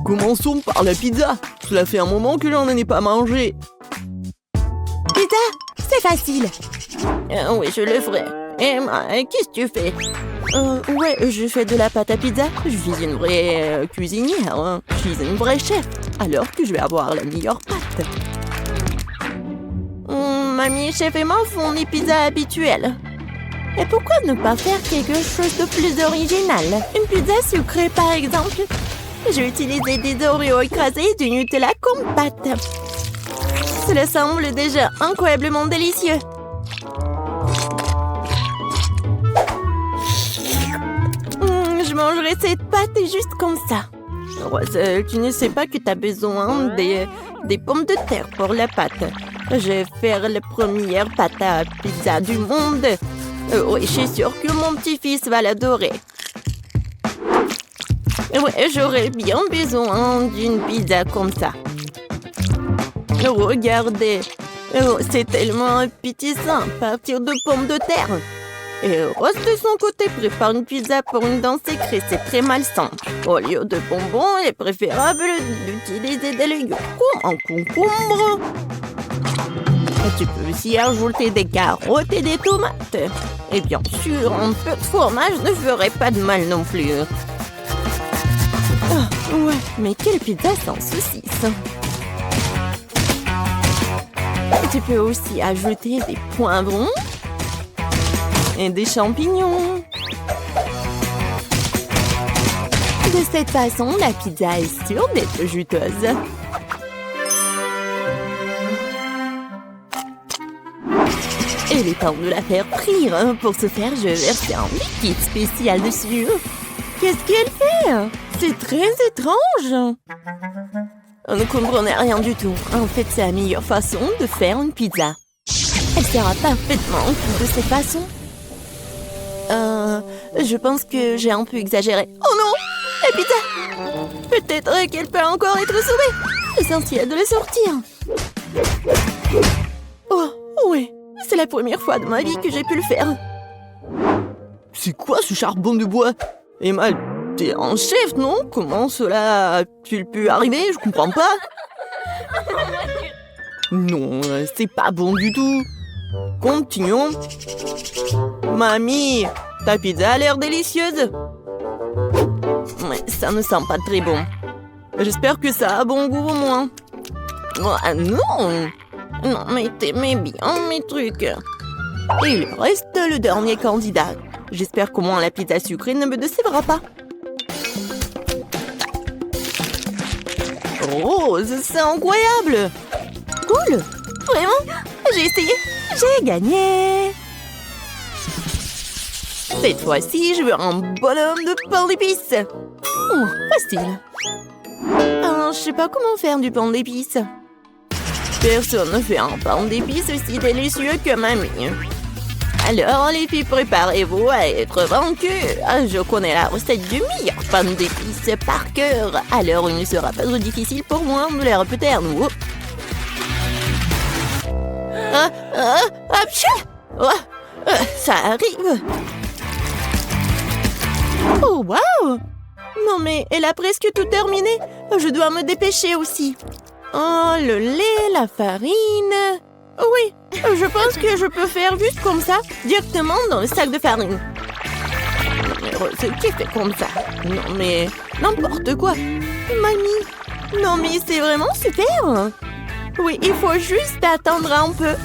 Commençons par la pizza. Cela fait un moment que j'en ai pas mangé. Pizza, c'est facile. Oui, je le ferai. Emma, qu'est-ce que tu fais? Ouais, je fais de la pâte à pizza. Je suis une vraie cuisinière. Hein. Je suis une vraie chef. Alors que je vais avoir la meilleure pâte. Mamie, chef et moi font des pizzas habituelles. Et pourquoi ne pas faire quelque chose de plus original? Une pizza sucrée, par exemple. J'ai utilisé des Oreos écrasés et du Nutella comme pâte. Cela semble déjà incroyablement délicieux. Je mangerai cette pâte juste comme ça. Roselle, tu ne sais pas que tu as besoin des pommes de terre pour la pâte. Je vais faire la première pâte à pizza du monde. Oui, je suis sûre que mon petit-fils va l'adorer. Ouais, j'aurais bien besoin d'une pizza comme ça. Regardez, c'est tellement appétissant à partir de pommes de terre. Et Rose, de son côté, prépare une pizza pour une dent secrète. C'est très malsain. Au lieu de bonbons, il est préférable d'utiliser des légumes comme un concombre. Et tu peux aussi ajouter des carottes et des tomates. Et bien sûr, un peu de fromage ne ferait pas de mal non plus. Ouais, mais quelle pizza sans saucisse! Tu peux aussi ajouter des poivrons et des champignons. De cette façon, la pizza est sûre d'être juteuse. Il est temps de la faire frire. Pour ce faire, je verse un liquide spécial dessus. Qu'est-ce qu'elle fait? C'est très étrange. On ne comprenait rien du tout. En fait, c'est la meilleure façon de faire une pizza. Elle sera parfaitement cuite de cette façon. Je pense que j'ai un peu exagéré. Oh non! La pizza! Peut-être qu'elle peut encore être sauvée. Essentiel de la sortir. Oh, oui. C'est la première fois de ma vie que j'ai pu le faire. C'est quoi ce charbon de bois? Emma, t'es un chef, non? Comment cela a-t-il pu arriver? Je comprends pas. Non, c'est pas bon du tout. Continuons. Mamie, ta pizza a l'air délicieuse. Mais ça ne sent pas très bon. J'espère que ça a bon goût au moins. Ah non! Non, mais t'aimais bien mes trucs. Et il reste le dernier candidat. J'espère qu'au moins la pizza sucrée ne me décevra pas. Rose, c'est incroyable! Cool! Vraiment? J'ai essayé! J'ai gagné! Cette fois-ci, je veux un bonhomme de pain d'épices! Facile! Je sais pas comment faire du pain d'épices. Personne ne fait un pain d'épices aussi délicieux que mamie. Alors, les filles, préparez-vous à être vaincues. Je connais la recette du meilleur pain d'épices par cœur. Alors, il ne sera pas trop difficile pour moi de les répéter à nouveau. Ça arrive. Oh, waouh! Non, mais elle a presque tout terminé. Je dois me dépêcher aussi. Oh, le lait, la farine... Oui, je pense que je peux faire juste comme ça, directement dans le sac de farine. C'est qui fait comme ça? Non, mais n'importe quoi. Mamie, non mais c'est vraiment super. Oui, il faut juste attendre un peu.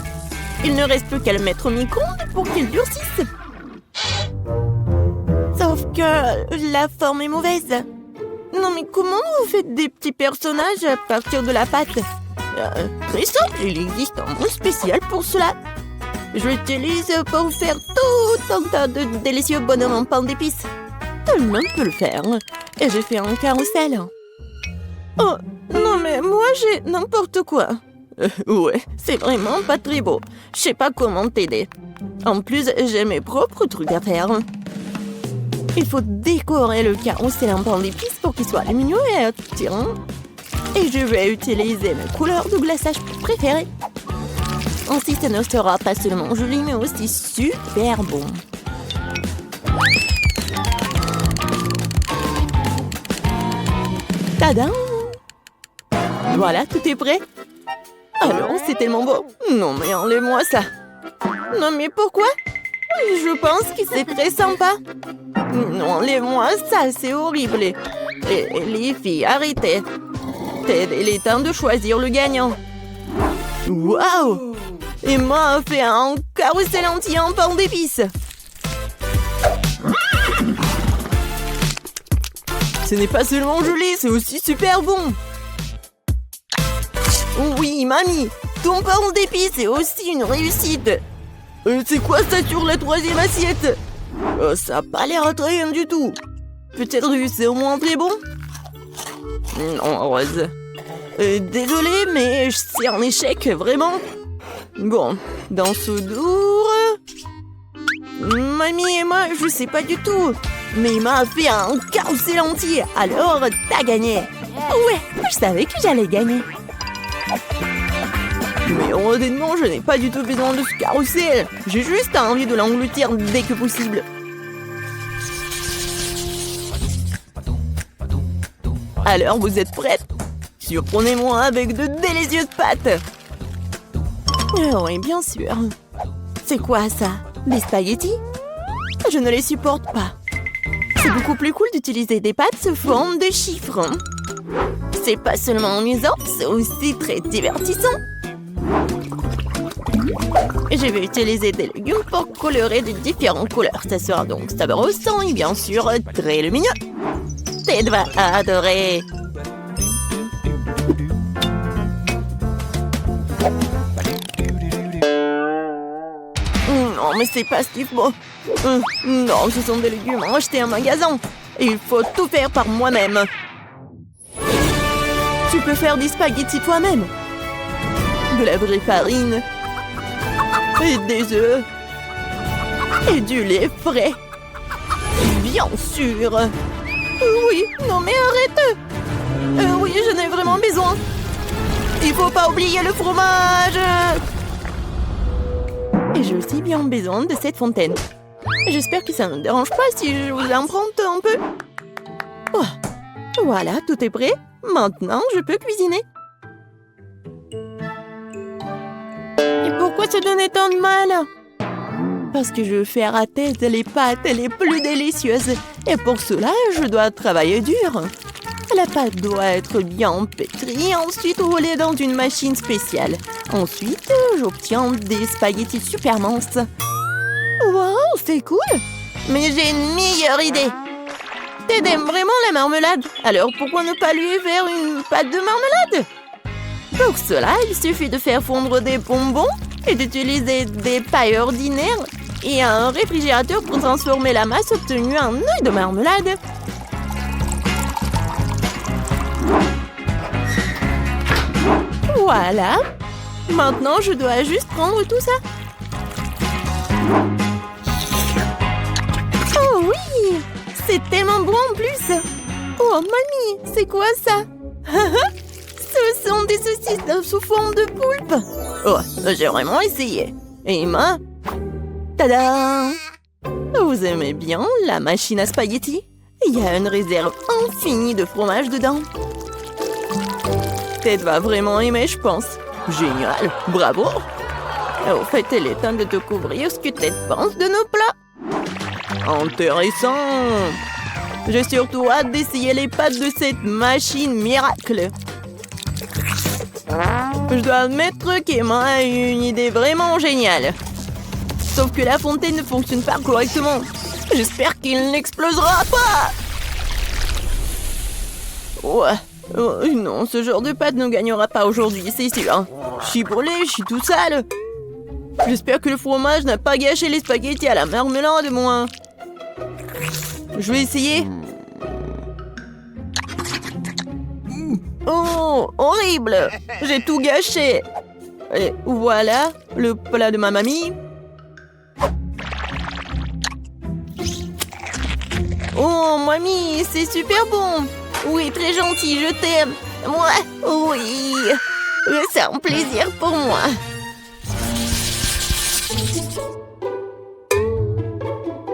Il ne reste plus qu'à le mettre au micro-ondes pour qu'il durcisse. Sauf que la forme est mauvaise. Non mais comment vous faites des petits personnages à partir de la pâte? Très simple, il existe un mot spécial pour cela. Je l'utilise pour faire tout un tas de délicieux bonhommes en pain d'épices. Tout le monde peut le faire. Et j'ai fait un carrousel. Oh, non mais moi j'ai n'importe quoi. Ouais, c'est vraiment pas très beau. Je sais pas comment t'aider. En plus, j'ai mes propres trucs à faire. Il faut décorer le carrousel en pain d'épices pour qu'il soit lumineux et attirant. Et je vais utiliser mes couleurs de glaçage préférées. Ainsi, ça ne sera pas seulement joli, mais aussi super bon. Tadam! Voilà, tout est prêt. Alors, c'est tellement beau. Non, mais enlève-moi ça. Non, mais pourquoi? Je pense que c'est très sympa. Non, enlève-moi ça, c'est horrible. Et les filles, arrêtez. Il est temps de choisir le gagnant. Waouh! Emma a fait un carrousel entier en pain d'épices. Ce n'est pas seulement gelé, c'est aussi super bon. Oui, mamie, ton pain d'épices est aussi une réussite. C'est quoi ça sur la troisième assiette? Ça n'a pas l'air très bien du tout. Peut-être que c'est au moins très bon? Non, Rose. Désolée, mais c'est un échec, vraiment. Bon, dans ce dour... Mamie et moi, je sais pas du tout. Mais Emma a fait un carrousel entier, alors t'as gagné. Ouais, je savais que j'allais gagner. Mais honnêtement, je n'ai pas du tout besoin de ce carrousel. J'ai juste envie de l'engloutir dès que possible. Alors, vous êtes prêtes? Surprenez-moi avec de délicieuses pâtes. Oui, bien sûr. C'est quoi ça? Des spaghettis? Je ne les supporte pas. C'est beaucoup plus cool d'utiliser des pâtes sous forme de chiffres. C'est pas seulement amusant, c'est aussi très divertissant. Je vais utiliser des légumes pour colorer de différentes couleurs. Ça sera donc savoureux et bien sûr très lumineux. Ted va adorer. Non, mais c'est pas ce qu'il faut. Non, ce sont des légumes achetés en magasin. Il faut tout faire par moi-même. Tu peux faire des spaghettis toi-même. De la vraie farine. Et des œufs. Et du lait frais. Bien sûr. Oui, non mais arrête. Oui, j'en ai vraiment besoin. Il faut pas oublier le fromage. Et j'ai aussi bien besoin de cette fontaine. J'espère que ça ne me dérange pas si je vous emprunte un peu. Oh, voilà, tout est prêt. Maintenant, je peux cuisiner. Et pourquoi se donner tant de mal? Parce que je veux faire à tête les pâtes les plus délicieuses. Et pour cela, je dois travailler dur. La pâte doit être bien pétrie, ensuite roulée dans une machine spéciale. Ensuite, j'obtiens des spaghettis super minces. Wow, c'est cool! Mais j'ai une meilleure idée! Ted aime vraiment la marmelade, alors pourquoi ne pas lui faire une pâte de marmelade? Pour cela, il suffit de faire fondre des bonbons et d'utiliser des pailles ordinaires et un réfrigérateur pour transformer la masse obtenue en œuf de marmelade. Voilà. Maintenant, je dois juste prendre tout ça. Oh oui! C'est tellement bon en plus! Oh, mamie, c'est quoi ça? Ce sont des saucisses sous forme de poulpe. Oh, j'ai vraiment essayé. Et Emma? Tada! Vous aimez bien la machine à spaghettis? Il y a une réserve infinie de fromage dedans. Ted va vraiment aimer, je pense. Génial, bravo! Au fait, il est temps de découvrir ce que Ted pense de nos plats. Intéressant! J'ai surtout hâte d'essayer les pâtes de cette machine miracle. Je dois admettre qu'Emma a eu une idée vraiment géniale. Sauf que la fontaine ne fonctionne pas correctement. J'espère qu'il n'explosera pas! Ouais. Oh, non, ce genre de pâte ne gagnera pas aujourd'hui, c'est sûr. Je suis brûlée, je suis tout sale. J'espère que le fromage n'a pas gâché les spaghettis à la marmelade, moi. Je vais essayer. Oh, horrible! J'ai tout gâché. Et voilà, le plat de ma mamie. Oh, mamie, c'est super bon. Oui, très gentil, je t'aime. Moi, oui. C'est un plaisir pour moi.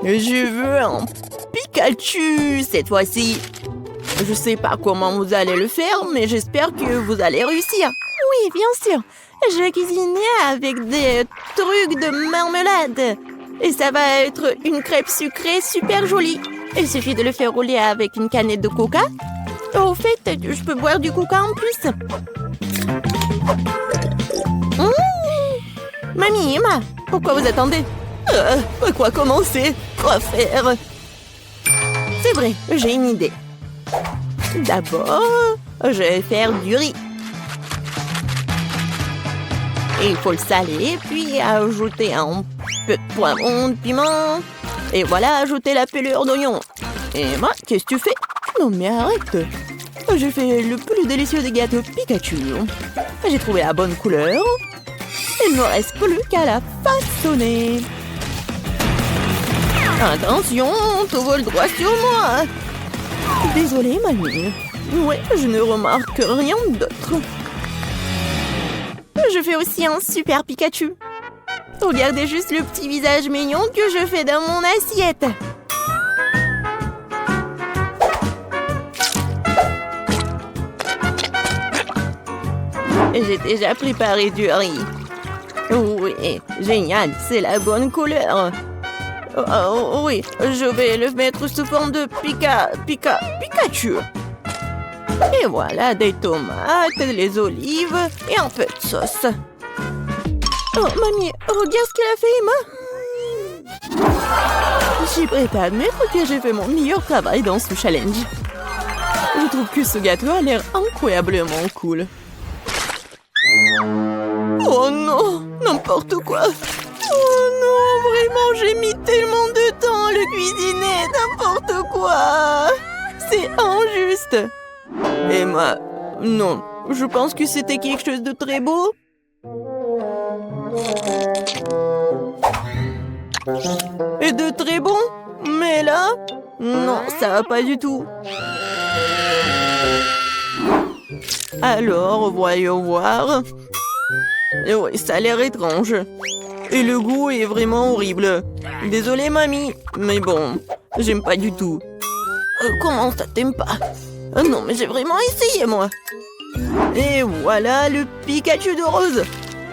Je veux un Pikachu cette fois-ci. je sais pas comment vous allez le faire, mais j'espère que vous allez réussir. Oui, bien sûr. Je cuisiné avec des trucs de marmelade. Et ça va être une crêpe sucrée super jolie. Il suffit de le faire rouler avec une canette de coca. Au fait, je peux boire du coca en plus. Mamie, Emma, pourquoi vous attendez? Par quoi commencer? Quoi faire? C'est vrai, j'ai une idée. D'abord, je vais faire du riz. Il faut le saler, puis ajouter un peu de poivron, de piment. Et voilà, ajouter la pelure d'oignon. Emma, qu'est-ce que tu fais? Non mais arrête. J'ai fait le plus délicieux des gâteaux Pikachu. J'ai trouvé la bonne couleur. Il ne me reste plus qu'à la façonner. Attention, tout vole droit sur moi. Désolée, mamie. Ouais, je ne remarque rien d'autre. Je fais aussi un super Pikachu. Regardez juste le petit visage mignon que je fais dans mon assiette. J'ai déjà préparé du riz. Oui, génial, c'est la bonne couleur. Oh, oui, je vais le mettre sous forme de Pikachu. Et voilà, des tomates, des olives et un peu de sauce. Oh, mamie, regarde ce qu'elle a fait, Emma. Je suis prête à admettre que j'ai fait mon meilleur travail dans ce challenge. Je trouve que ce gâteau a l'air incroyablement cool. Oh non, n'importe quoi. Oh non, vraiment, j'ai mis tellement de temps à le cuisiner, n'importe quoi. C'est injuste. Emma, non, je pense que c'était quelque chose de très beau. Et de très bon. Mais là, non, ça va pas du tout. Alors, voyons voir. Et oui, ça a l'air étrange. Et le goût est vraiment horrible. Désolée, mamie, mais bon, j'aime pas du tout. Comment ça, t'aimes pas? Non, mais j'ai vraiment essayé, moi. Et voilà le Pikachu de rose.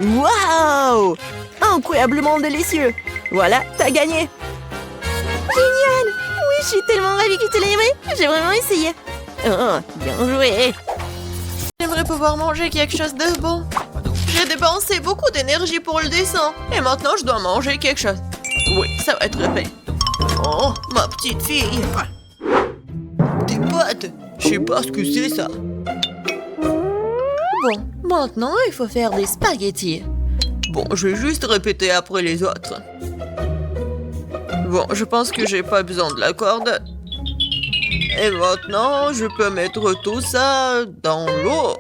Waouh! Incroyablement délicieux. Voilà, t'as gagné. Génial! Oui, je suis tellement ravie que tu l'aies aimé. J'ai vraiment essayé. Oh, bien joué. J'aimerais pouvoir manger quelque chose de bon. J'ai dépensé beaucoup d'énergie pour le dessin. Et maintenant, je dois manger quelque chose. Oui, ça va être fait. Oh, ma petite fille. Des pâtes. Je sais pas ce que c'est, ça. Bon, maintenant, il faut faire des spaghettis. Bon, je vais juste répéter après les autres. Bon, je pense que j'ai pas besoin de la corde. Et maintenant, je peux mettre tout ça dans l'eau.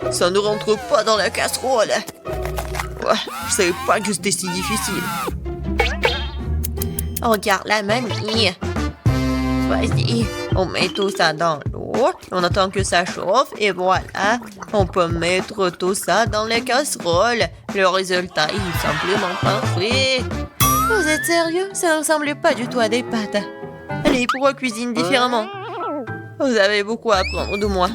Ça ne rentre pas dans la casserole. Ouais, je savais pas que c'était si difficile. Regarde la mamie. Vas-y, on met tout ça dans l'eau. On attend que ça chauffe et voilà. On peut mettre tout ça dans les casseroles. Le résultat est simplement parfait. Vous êtes sérieux? Ça ne ressemble pas du tout à des pâtes. Allez, pourquoi cuisine différemment? Vous avez beaucoup à apprendre de moi.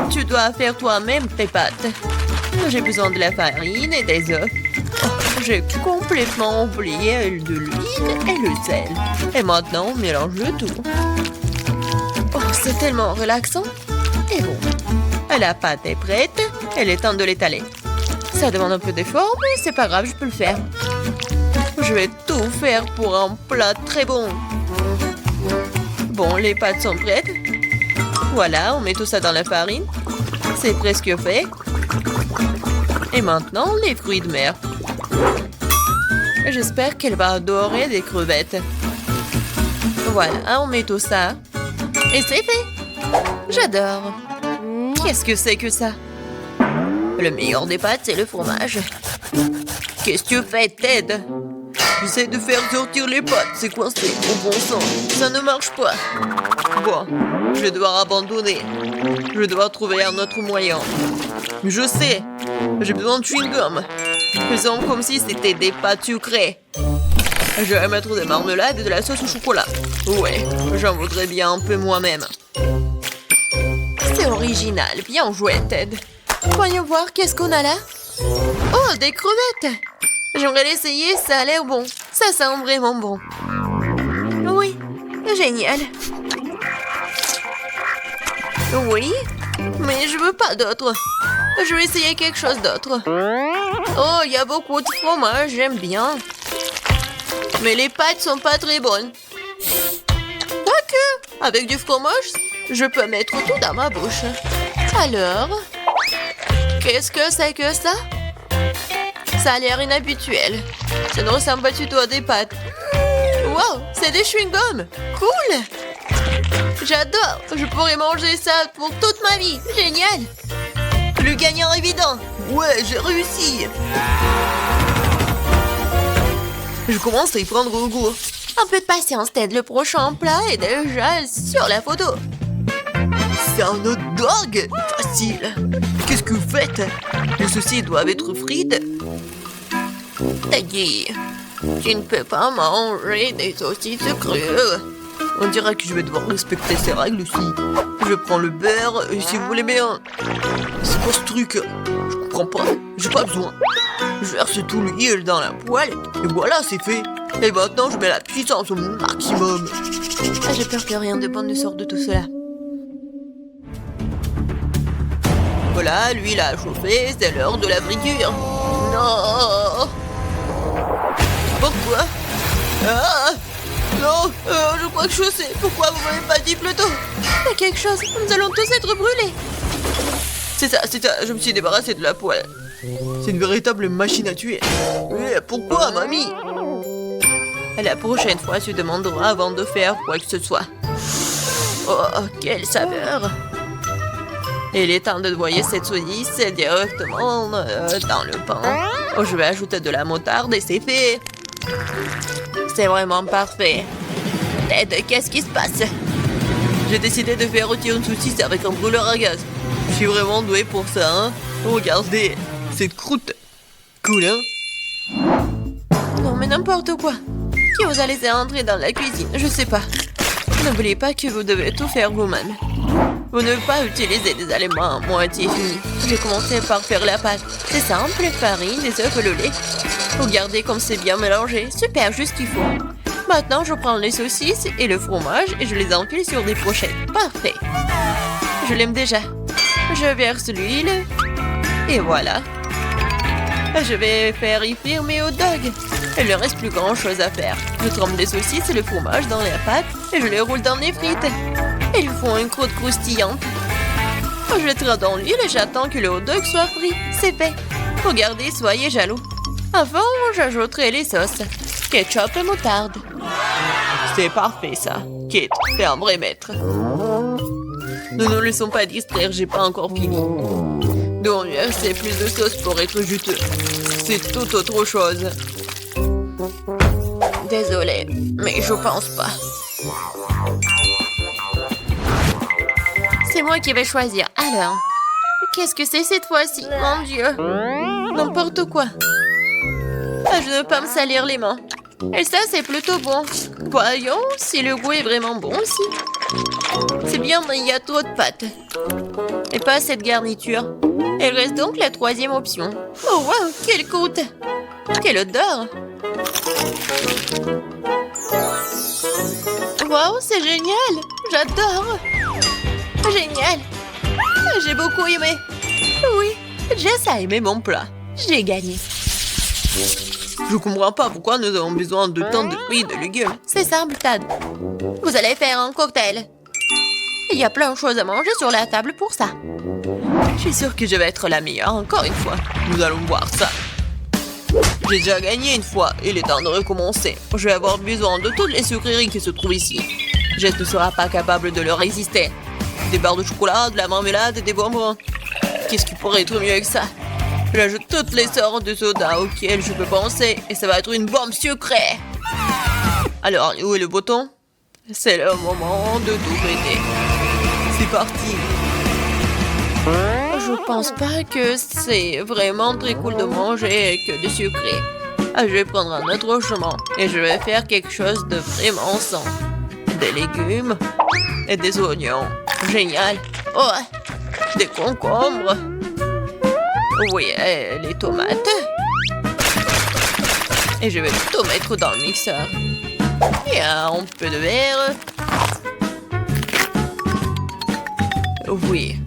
Tu dois faire toi-même tes pâtes. J'ai besoin de la farine et des œufs. Oh, j'ai complètement oublié de l'huile et le sel. Et maintenant, on mélange le tout. Oh, c'est tellement relaxant. Et bon, la pâte est prête. Il est temps de l'étaler. Ça demande un peu d'effort, mais c'est pas grave, je peux le faire. Je vais tout faire pour un plat très bon. Bon, les pâtes sont prêtes. Voilà, on met tout ça dans la farine. C'est presque fait. Et maintenant, les fruits de mer. J'espère qu'elle va adorer des crevettes. Voilà, on met tout ça. Et c'est fait. J'adore. Qu'est-ce que c'est que ça? Le meilleur des pâtes, c'est le fromage. Qu'est-ce que tu fais, Ted? J'essaie de faire sortir les pâtes, c'est coincé, au bon sens. Ça ne marche pas. Bon, je vais devoir abandonner. Je dois trouver un autre moyen. Je sais, j'ai besoin de chewing-gum. Faisons comme si c'était des pâtes sucrées. Je vais mettre des marmelades et de la sauce au chocolat. Ouais, j'en voudrais bien un peu moi-même. C'est original, bien joué, Ted. Voyons voir, qu'est-ce qu'on a là? Oh, des crevettes! J'aimerais l'essayer, ça a l'air bon. Ça sent vraiment bon. Oui, génial. Oui, mais je veux pas d'autre. Je vais essayer quelque chose d'autre. Oh, il y a beaucoup de fromage, j'aime bien. Mais les pâtes sont pas très bonnes. Quoique, avec du fromage, je peux mettre tout dans ma bouche. Alors, qu'est-ce que c'est que ça? Ça a l'air inhabituel. Ça ne ressemble pas du tout à des pâtes. Wow, c'est des chewing-gums. Cool. J'adore. Je pourrais manger ça pour toute ma vie. Génial. Le gagnant évident. Ouais, j'ai réussi. Je commence à y prendre goût. Un peu de patience, Ted. Le prochain plat est déjà sur la photo. C'est un hot dog. Facile. Qu'est-ce que vous faites? Les saucisses doivent être frites. Teddy, tu ne peux pas manger des saucisses crues. On dirait que je vais devoir respecter ces règles aussi. Je prends le beurre, et si vous voulez bien. C'est quoi ce truc? Je comprends pas. J'ai pas besoin. Je verse tout l'huile dans la poêle, et voilà, c'est fait. Et maintenant, je mets la puissance au maximum. Ah, j'ai peur que rien de bon ne sorte de tout cela. Voilà, l'huile a chauffé, c'est l'heure de la friture. Non! Pourquoi? Ah! Non, je crois que je sais. Pourquoi vous m'avez pas dit plus tôt? Il y a quelque chose, nous allons tous être brûlés. C'est ça, je me suis débarrassé de la poêle. C'est une véritable machine à tuer. Mais pourquoi, mamie? La prochaine fois, tu demanderas avant de faire quoi que ce soit. Oh, quelle saveur! Il est temps de noyer cette saucisse directement dans le pain. Oh, je vais ajouter de la moutarde et c'est fait. C'est vraiment parfait. Ted, qu'est-ce qui se passe? J'ai décidé de faire rôtir une saucisse avec un brûleur à gaz. Je suis vraiment doué pour ça, hein? Regardez, cette croûte. Cool, hein? Non, mais n'importe quoi. Qui vous a laissé entrer dans la cuisine? Je sais pas. N'oubliez pas que vous devez tout faire vous-même. Vous ne devez pas utiliser des aliments à moitié finis. J'ai commencé par faire la pâte. C'est simple, farine, des œufs et le lait. Regardez comme c'est bien mélangé. Super, juste qu'il faut. Maintenant, je prends les saucisses et le fromage et je les enfile sur des brochettes. Parfait. Je l'aime déjà. Je verse l'huile. Et voilà. Je vais faire y frire mes hot dogs. Il ne reste plus grand chose à faire. Je trempe les saucisses et le fromage dans la pâte et je les roule dans les frites. Ils font une croûte croustillante. Je les tire dans l'huile et j'attends que le hot dog soit frit. C'est fait. Regardez, soyez jaloux. Avant, j'ajouterai les sauces. Ketchup et moutarde. C'est parfait, ça. Kate, t'es un vrai maître. Ne nous laissons pas distraire, j'ai pas encore fini. Donc, c'est plus de sauce pour être juteux. C'est tout autre chose. Désolée, mais je pense pas. C'est moi qui vais choisir. Alors, qu'est-ce que c'est cette fois-ci? Mon Dieu. N'importe quoi. Ah, je ne veux pas me salir les mains. Et ça, c'est plutôt bon. Voyons si le goût est vraiment bon aussi. C'est bien, mais il y a trop de pâtes. Et pas cette garniture. Il reste donc la troisième option. Oh, wow, quelle croûte! Quelle odeur! Wow, c'est génial! J'adore! Génial! J'ai beaucoup aimé. Oui, Jess a aimé mon plat. J'ai gagné. Je comprends pas pourquoi nous avons besoin de tant de fruits et de légumes. C'est simple, Tad. Vous allez faire un cocktail. Il y a plein de choses à manger sur la table pour ça. Je suis sûre que je vais être la meilleure encore une fois. Nous allons voir ça. J'ai déjà gagné une fois. Il est temps de recommencer. Je vais avoir besoin de toutes les sucreries qui se trouvent ici. Jess ne sera pas capable de leur résister. Des barres de chocolat, de la marmelade et des bonbons. Qu'est-ce qui pourrait être mieux que ça? J'ajoute toutes les sortes de sodas auxquelles je peux penser et ça va être une bombe sucrée. Alors, où est le bouton? C'est le moment de tout péter. C'est parti. Je pense pas que c'est vraiment très cool de manger que du sucré. Je vais prendre un autre chemin et je vais faire quelque chose de vraiment sain. Des légumes et des oignons. Génial. Oh, des concombres. Oui, et les tomates. Et je vais tout mettre dans le mixeur. Et un peu de verre. Oui.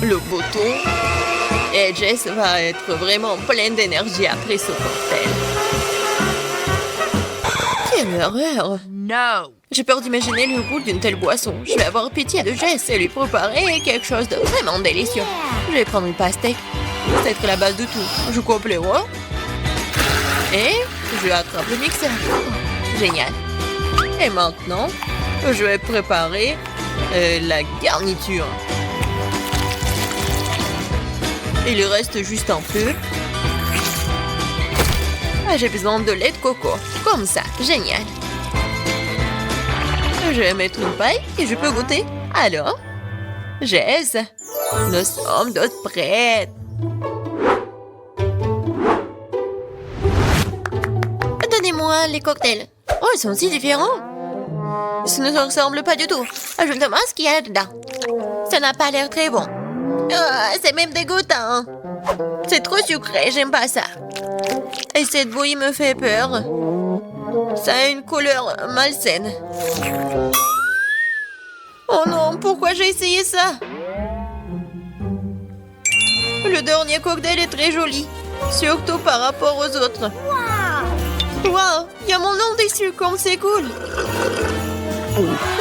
Le bouton. Et Jess va être vraiment pleine d'énergie après ce cocktail. Quelle horreur! No. J'ai peur d'imaginer le goût d'une telle boisson. Je vais avoir pitié de Jess et lui préparer quelque chose de vraiment délicieux. Je vais prendre une pastèque. C'est être la base de tout. Je coupe les rois. Et je attrape le mixeur. Génial. Et maintenant, je vais préparer la garniture. Il reste juste un peu. J'ai besoin de lait de coco. Comme ça. Génial. Je vais mettre une paille et je peux goûter. Alors, Jess, nous sommes toutes prêtes. Donnez-moi les cocktails. Oh, ils sont si différents. Ça ne se ressemble pas du tout. Je me demande ce qu'il y a dedans. Ça n'a pas l'air très bon. C'est même dégoûtant. C'est trop sucré, j'aime pas ça. Et cette bouillie me fait peur. Ça a une couleur malsaine. Oh non, pourquoi j'ai essayé ça? Le dernier cocktail est très joli, surtout par rapport aux autres. Wow, il y a mon nom dessus, comme c'est cool.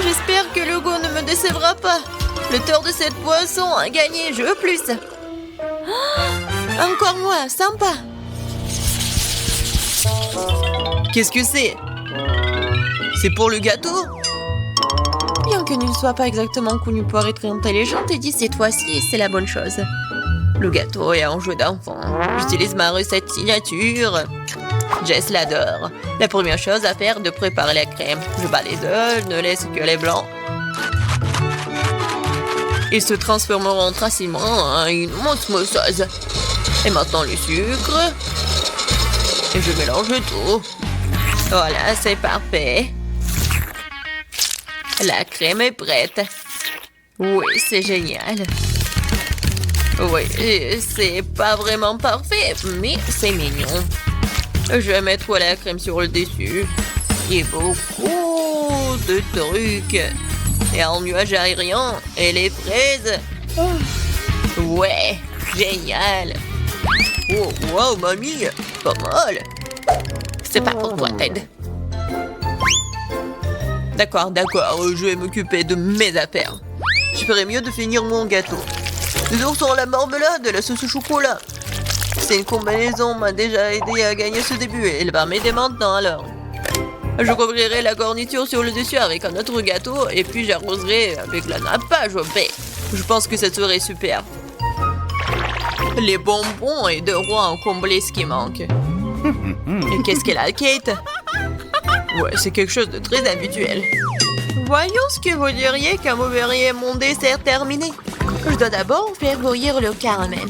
J'espère que le goût ne me décevra pas. Le tort de cette boisson a gagné, je veux plus. Encore moi, sympa. Qu'est-ce que c'est? C'est pour le gâteau? Bien que ne soit pas exactement connu pour être intelligent, Teddy, cette fois-ci, c'est la bonne chose. Le gâteau est un jeu d'enfant. J'utilise ma recette signature. Jess l'adore. La première chose à faire est de préparer la crème. Je bats les œufs, je ne laisse que les blancs. Ils se transformeront facilement en une osmosose. Et maintenant le sucre. Et je mélange tout. Voilà, c'est parfait. La crème est prête. Oui, c'est génial. Oui, c'est pas vraiment parfait, mais c'est mignon. Je vais mettre la crème sur le dessus. Et beaucoup de trucs. Et un nuage aérien. Et les fraises. Ouais, génial. Oh, wow, mamie, pas mal. C'est pas pour toi, Ted. D'accord, je vais m'occuper de mes affaires. Je ferais mieux de finir mon gâteau. Les ours ont la marmelade et la sauce au chocolat. C'est une combinaison m'a déjà aidé à gagner ce début et elle va m'aider maintenant alors. Je couvrirai la garniture sur le dessus avec un autre gâteau et puis j'arroserai avec la nappage au baie. Je pense que ça serait super. Les bonbons et de rois ont comblé ce qui manque. Et qu'est-ce qu'elle a, Kate? Ouais, c'est quelque chose de très habituel. Voyons ce que vous diriez quand vous verriez mon dessert terminé. Je dois d'abord faire bouillir le caramel.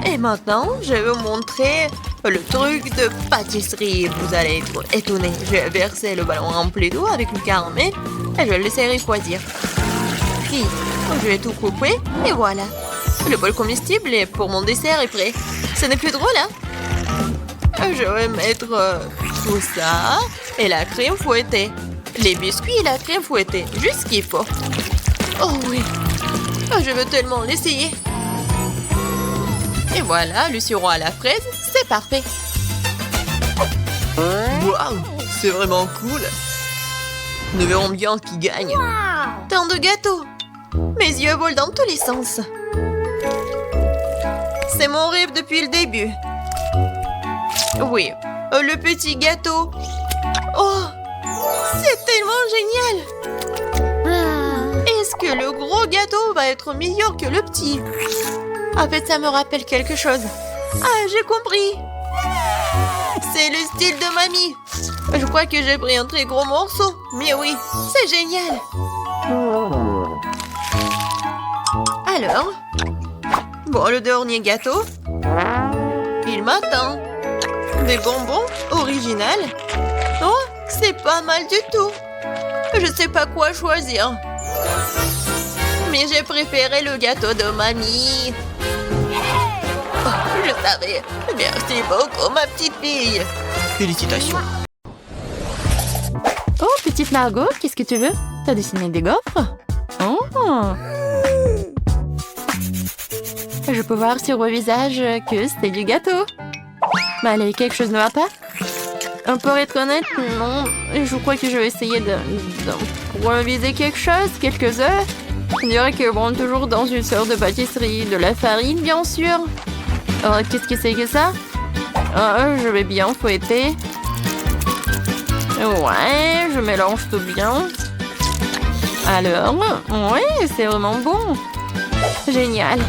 Et maintenant, je vais vous montrer le truc de pâtisserie. Vous allez être étonnés. Je vais verser le ballon rempli d'eau avec le caramel et je le laisserai refroidir. Puis, je vais tout couper et voilà. Le bol comestible pour mon dessert est prêt. Ce n'est plus drôle, hein? Je vais mettre tout ça et la crème fouettée. Les biscuits et la crème fouettée. Juste ce qu'il faut. Oh oui. Je veux tellement l'essayer. Et voilà, le sirop à la fraise, c'est parfait. Waouh, c'est vraiment cool. Nous verrons bien qui gagne. Tant de gâteaux. Mes yeux volent dans tous les sens. C'est mon rêve depuis le début. Oui, le petit gâteau. Oh, c'est tellement génial. Est-ce que le gros gâteau va être meilleur que le petit? En fait, ça me rappelle quelque chose. Ah, j'ai compris. C'est le style de mamie. Je crois que j'ai pris un très gros morceau. Mais oui, c'est génial. Alors, bon, le dernier gâteau. Il m'attend. Des bonbons original? Oh, c'est pas mal du tout. Je sais pas quoi choisir. Mais j'ai préféré le gâteau de mamie. Oh, je savais. Merci beaucoup, ma petite fille. Félicitations. Oh, petite Margot, qu'est-ce que tu veux? T'as dessiné des gaufres? Oh! Je peux voir sur vos visages que c'est du gâteau. Mais allez, quelque chose ne va pas? Pour être honnête, non. Je crois que je vais essayer d'improviser quelque chose, quelques œufs. On dirait qu'ils vont toujours dans une sorte de pâtisserie. De la farine, bien sûr. Oh, qu'est-ce que c'est que ça? Oh, je vais bien fouetter. Ouais, je mélange tout bien. Alors, ouais, c'est vraiment bon. Génial.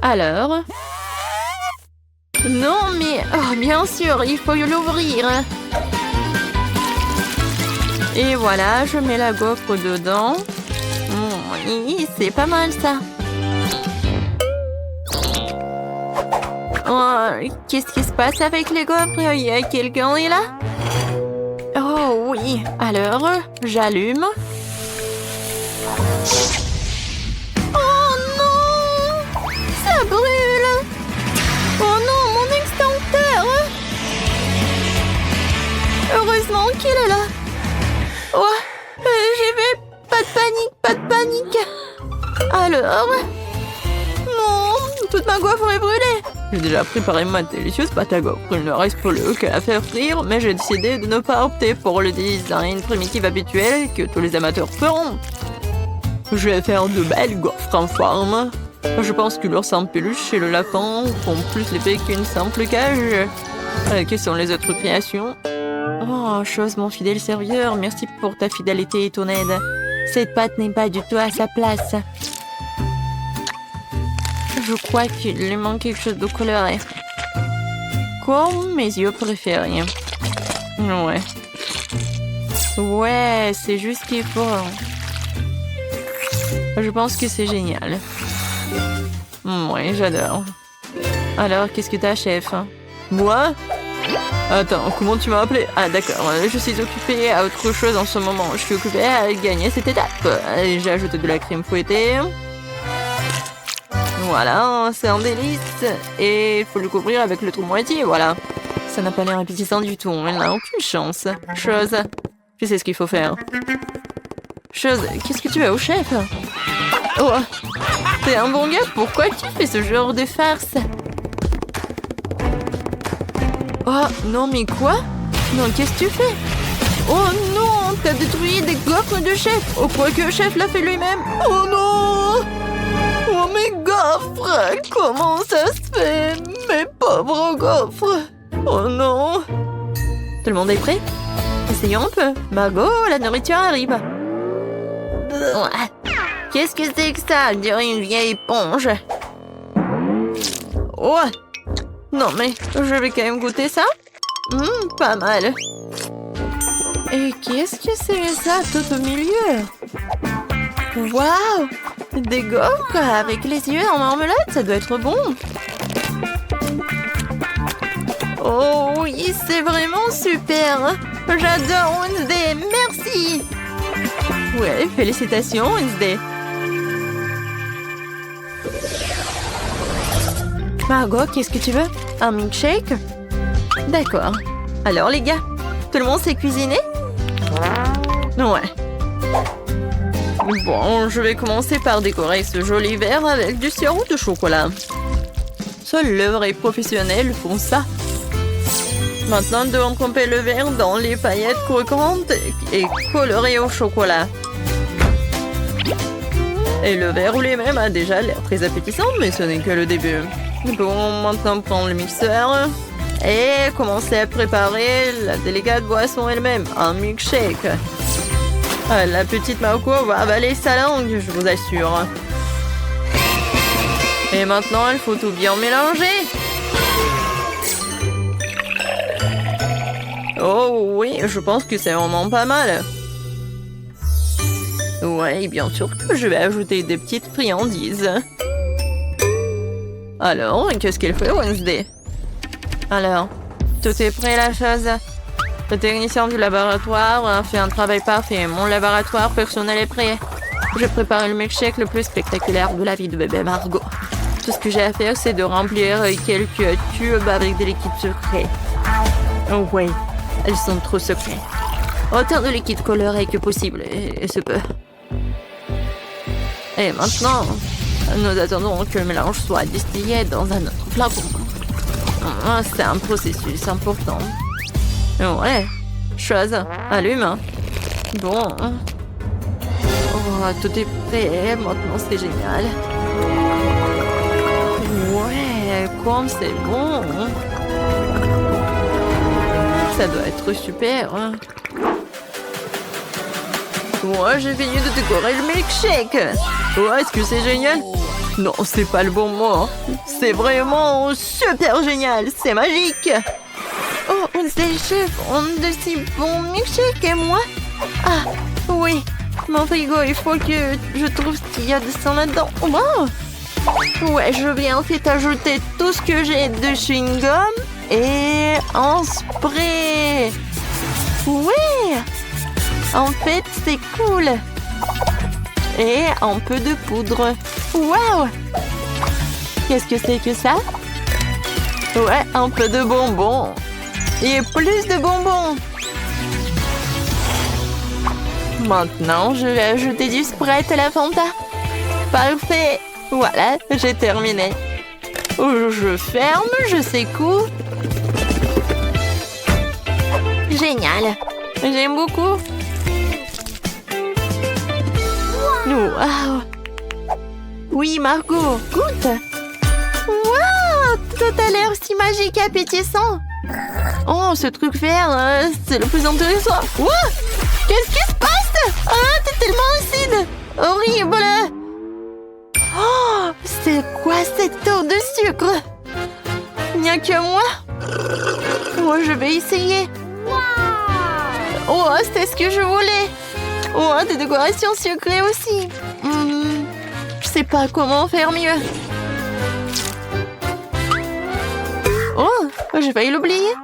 Alors... Non, mais... Oh, bien sûr, il faut l'ouvrir. Et voilà, je mets la gaufre dedans. Oui, c'est pas mal, ça. Oh, qu'est-ce qui se passe avec les gaufres? Il y a quelqu'un est là? Oh, oui. Alors, j'allume. Oh, non! Ça brûle! Oh non, mon extincteur! Heureusement qu'il est là. Oh, j'y vais. Pas de panique. Alors... Non, toute ma gaufre est brûlée. J'ai déjà préparé ma délicieuse pâte à gaufre. Il ne reste plus qu'à la faire frire, mais j'ai décidé de ne pas opter pour le design primitif habituel que tous les amateurs feront. Je vais faire de belles gaufres en forme. Je pense que l'ours en peluche et le lapin font plus l'effet qu'une simple cage. Quelles sont les autres créations? Oh, chose, mon fidèle serviteur, merci pour ta fidélité et ton aide. Cette pâte n'est pas du tout à sa place. Je crois qu'il lui manque quelque chose de coloré. Comme mes yeux préférés. Ouais. Ouais, c'est juste ce qu'il faut. Je pense que c'est génial. Ouais, j'adore. Alors, qu'est-ce que t'as, chef? Moi? Attends, comment tu m'as appelé? Ah, d'accord, je suis occupée à autre chose en ce moment. Je suis occupée à gagner cette étape. J'ai ajouté de la crème fouettée. Voilà, c'est un délice. Et il faut le couvrir avec l'autre moitié, voilà. Ça n'a pas l'air appétissant du tout. Elle n'a aucune chance. Chose, je sais ce qu'il faut faire. Chose, qu'est-ce que tu veux au chef? Oh, t'es un bon gars, pourquoi tu fais ce genre de farce? Oh, non, mais quoi? Non, qu'est-ce que tu fais? Oh non, t'as détruit des gaufres de chef. Oh, quoi que le chef l'a fait lui-même. Oh non! Oh, mes gaufres! Comment ça se fait? Mes pauvres gaufres! Oh non! Tout le monde est prêt? Essayons un peu. Margot, la nourriture arrive. Qu'est-ce que c'est que ça? On dirait une vieille éponge. Oh! Non, mais je vais quand même goûter ça. Pas mal. Et qu'est-ce que c'est ça tout au milieu? Waouh! Des gaufres avec les yeux en marmelade, ça doit être bon. Oh oui, c'est vraiment super. J'adore Wednesday, merci. Ouais, félicitations Wednesday. Margot, qu'est-ce que tu veux? Un milkshake? D'accord. Alors les gars, tout le monde sait cuisiner? Ouais. Bon, je vais commencer par décorer ce joli verre avec du sirop de chocolat. Seuls les vrais professionnels font ça. Maintenant, nous devons tremper le verre dans les paillettes croquantes et colorées au chocolat. Et le verre lui-même a déjà l'air très appétissant, mais ce n'est que le début. Bon, maintenant prendre le mixeur et commencer à préparer la délicate boisson elle-même, un milkshake. La petite Marco va avaler sa langue, je vous assure. Et maintenant, il faut tout bien mélanger. Oh oui, je pense que c'est vraiment pas mal. Ouais, bien sûr que je vais ajouter des petites friandises. Alors, qu'est-ce qu'elle fait, Wednesday? Alors, Tout est prêt, la chose. Le technicien du laboratoire a fait un travail parfait. Mon laboratoire personnel est prêt. Je prépare le milkshake le plus spectaculaire de la vie de bébé Margot. Tout ce que j'ai à faire, c'est de remplir quelques tubes avec des liquides secrets. Oh ouais, elles sont trop secrets. Autant de liquide coloré que possible, et ce peu. Et maintenant, nous attendons que le mélange soit distillé dans un autre flacon. C'est un processus important. Ouais, chose, allume. Bon. Oh, tout est prêt, maintenant c'est génial. Ouais, comme c'est bon. Ça doit être super. Moi, j'ai fini de décorer le milkshake. Ouais, est-ce que c'est génial? Non, c'est pas le bon mot. C'est vraiment super génial. C'est magique. Oh, ces chefs ont de si bons milkshakes et moi? Ah, oui. Mon frigo, il faut que je trouve ce qu'il y a de sang là-dedans. Oh, ouais, je vais en fait ajouter tout ce que j'ai de chewing-gum et un spray. Ouais. En fait, c'est cool. Et un peu de poudre. Waouh! Qu'est-ce que c'est que ça? Ouais, un peu de bonbons. Et plus de bonbons. Maintenant, je vais ajouter du Sprite à la Fanta. Parfait. Voilà, j'ai terminé. Je ferme, je secoue. Génial. J'aime beaucoup. Wow. Oui, Margot, goûte. Wow, tout a l'air si magique et appétissant. Oh, ce truc vert, c'est le plus intéressant. Wow, qu'est-ce qui se passe? Ah, t'es tellement acide. Horrible. Oh, c'est quoi cette eau de sucre? Il n'y a que moi. Oh, je vais essayer. Oh, c'est ce que je voulais. Oh, des décorations sucrées aussi. Je sais pas comment faire mieux. Oh, j'ai failli l'oublier.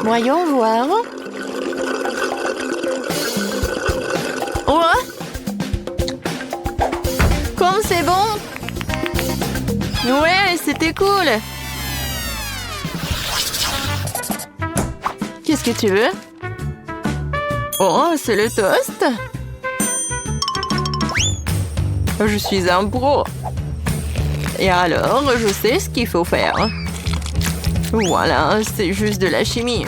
Voyons voir. Oh, comme c'est bon. Ouais, c'était cool. Qu'est-ce que tu veux? Oh, c'est le toast. Je suis un pro. Et alors, je sais ce qu'il faut faire. Voilà, c'est juste de la chimie.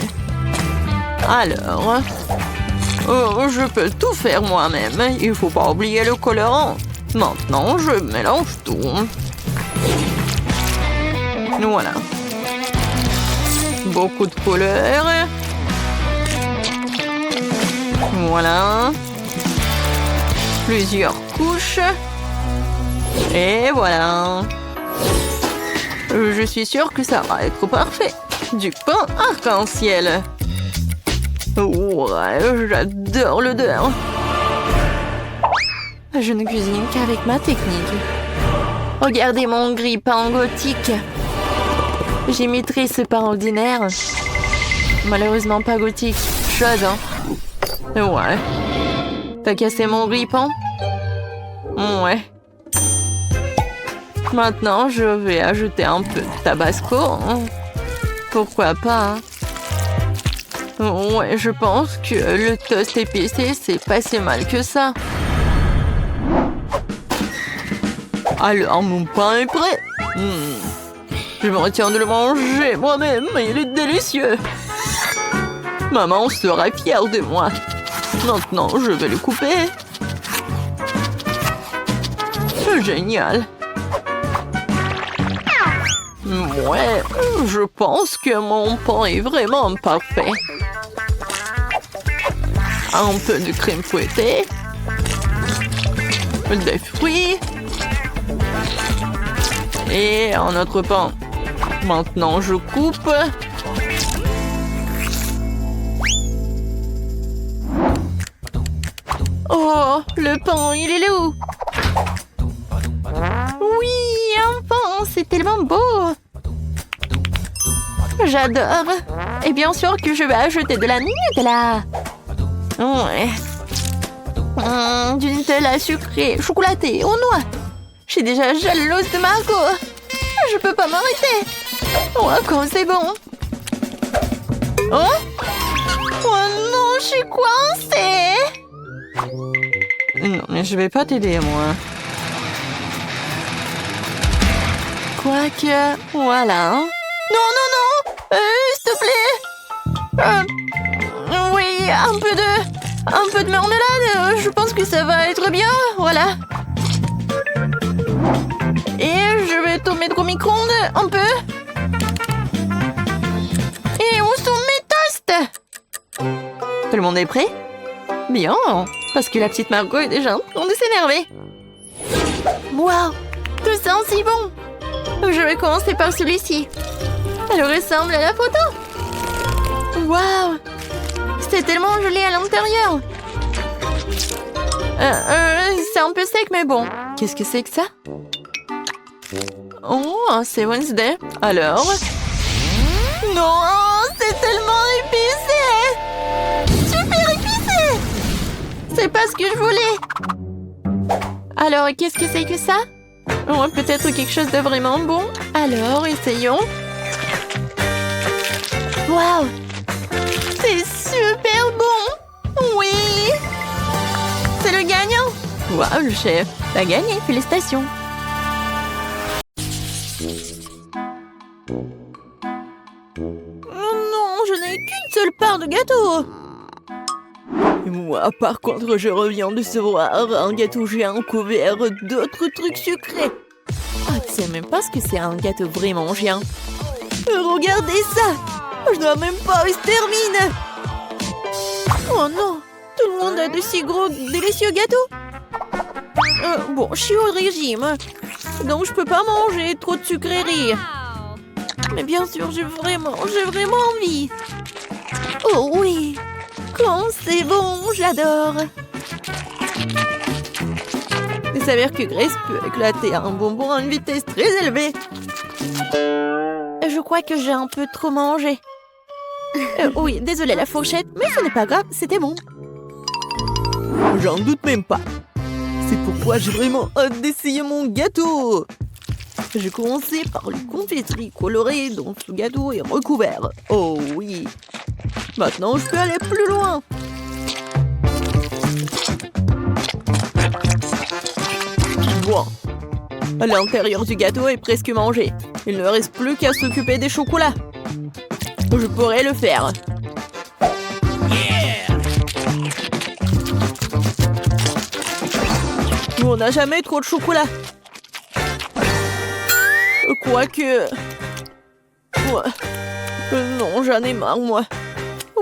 Alors, oh, je peux tout faire moi-même. Il faut pas oublier le colorant. Maintenant, je mélange tout. Voilà. Beaucoup de couleurs. Voilà. Plusieurs couches. Et voilà. Je suis sûre que ça va être parfait. Du pain arc-en-ciel. Ouais, j'adore l'odeur. Je ne cuisine qu'avec ma technique. Regardez mon grille-pain gothique. J'imiterai ce pain ordinaire. Malheureusement pas gothique. Chose, hein. Ouais. T'as cassé mon grille-pain? Ouais. Maintenant, je vais ajouter un peu de tabasco. Pourquoi pas, hein? Ouais, je pense que le toast épicé, c'est pas si mal que ça. Alors, mon pain est prêt. Je me retiens de le manger moi-même, il est délicieux. Maman sera fière de moi. Maintenant, je vais le couper. Génial. Ouais, je pense que mon pain est vraiment parfait. Un peu de crème fouettée. Des fruits. Et un autre pain. Maintenant, je coupe. Oh, le pain, il est là où? Oui, un pain, c'est tellement beau. J'adore. Et bien sûr que je vais ajouter de la Nutella. Ouais. Du Nutella sucré, chocolaté, aux noix. Je suis déjà jalouse de Margot. Je peux pas m'arrêter. Oh, comme c'est bon. Oh? Oh non, je suis coincée. Non, mais je vais pas t'aider, moi. Quoique, voilà. Non, non, non. S'il te plaît. Oui, un peu de marmelade. Je pense que ça va être bien. Voilà. Et je vais te mettre au micro-ondes un peu. Et où sont mes toasts? Tout le monde est prêt? Bien, parce que la petite Margot est déjà en train de s'énerver. Waouh, tout ça si bon. Je vais commencer par celui-ci. Elle ressemble à la photo. Waouh, c'est tellement joli à l'intérieur. C'est un peu sec, mais bon. Qu'est-ce que c'est que ça? Oh, c'est Wednesday. Alors? Non, c'est tellement épicé. Super épicé. C'est pas ce que je voulais. Alors, qu'est-ce que c'est que ça? Oh, peut-être quelque chose de vraiment bon. Alors, essayons. Waouh! C'est super bon! Oui! C'est le gagnant! Waouh, le chef! T'as gagné, félicitations! Oh non, je n'ai qu'une seule part de gâteau! Moi, par contre, je reviens de recevoir un gâteau géant couvert d'autres trucs sucrés. Ah, tu sais même pas ce que c'est un gâteau vraiment géant. Regardez ça! Je dois même pas où il se termine. Oh non! Tout le monde a de si gros, délicieux gâteaux. Bon, je suis au régime. Donc je peux pas manger trop de sucreries. Mais bien sûr, j'ai vraiment envie. Oh oui! Quand c'est bon, j'adore. Il s'avère que Grace peut éclater un bonbon à une vitesse très élevée. Je crois que j'ai un peu trop mangé. Oui, désolée la fourchette, mais ce n'est pas grave, c'était bon. J'en doute même pas. C'est pourquoi j'ai vraiment hâte d'essayer mon gâteau. J'ai commencé par les confiseries colorées dont ce gâteau est recouvert. Oh oui. Maintenant, je peux aller plus loin. Bon. L'intérieur du gâteau est presque mangé. Il ne reste plus qu'à s'occuper des chocolats. Je pourrais le faire. Nous, on n'a jamais trop de chocolat. Quoique... Ouais. Non, j'en ai marre, moi.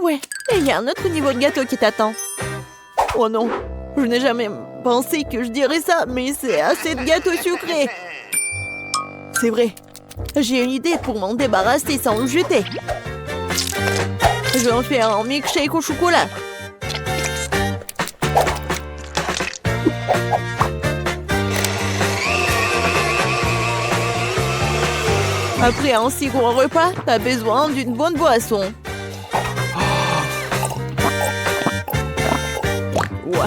Ouais, et il y a un autre niveau de gâteau qui t'attend. Oh non, je n'ai jamais pensé que je dirais ça, mais c'est assez de gâteaux sucrés. C'est vrai. J'ai une idée pour m'en débarrasser sans le jeter. Je vais en faire un milkshake au chocolat. Après un si gros repas, t'as besoin d'une bonne boisson. Ouais,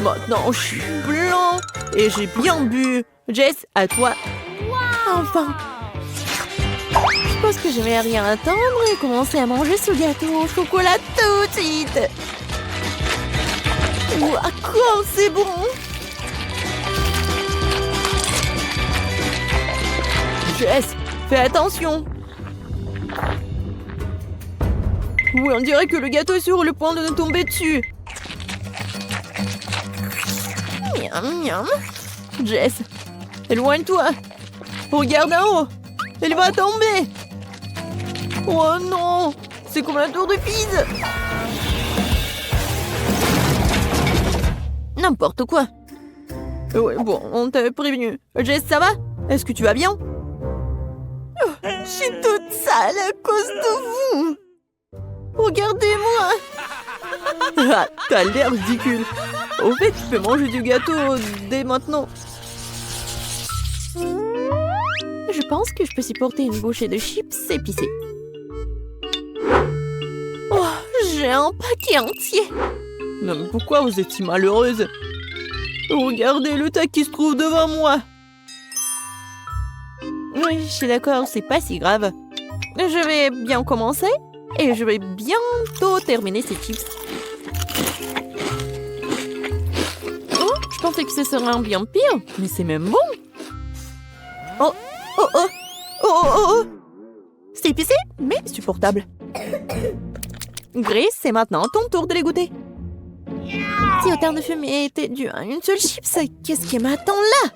maintenant je suis blanc et j'ai bien bu. Jess, à toi. Enfin. Je pense que je vais rien attendre et commencer à manger ce gâteau au chocolat tout de suite. Ouah, comme c'est bon! Jess, fais attention! Oui, on dirait que le gâteau est sur le point de nous tomber dessus. Miam, miam. Jess, éloigne-toi. Regarde en haut. Elle va tomber. Oh non, c'est comme la tour de Pise. N'importe quoi. Ouais, bon, on t'avait prévenu. Jess, ça va? Est-ce que tu vas bien? Oh, je suis toute sale à cause de vous. Regardez-moi. Ah, t'as l'air ridicule. Au fait, tu peux manger du gâteau dès maintenant. Je pense que je peux supporter une bouchée de chips épicées. mangé un paquet entier. Non, mais pourquoi vous êtes si malheureuse? Regardez le tas qui se trouve devant moi. Oui, je suis d'accord, c'est pas si grave. Je vais bien commencer et je vais bientôt terminer ces chips. Oh, je pensais que ce serait un bien pire, mais c'est même bon. Oh, oh, oh, oh, oh, oh. C'est épicé, mais supportable. Grace, c'est maintenant ton tour de les goûter. Si autant de fumée était dû à une seule chips, qu'est-ce qui m'attend là?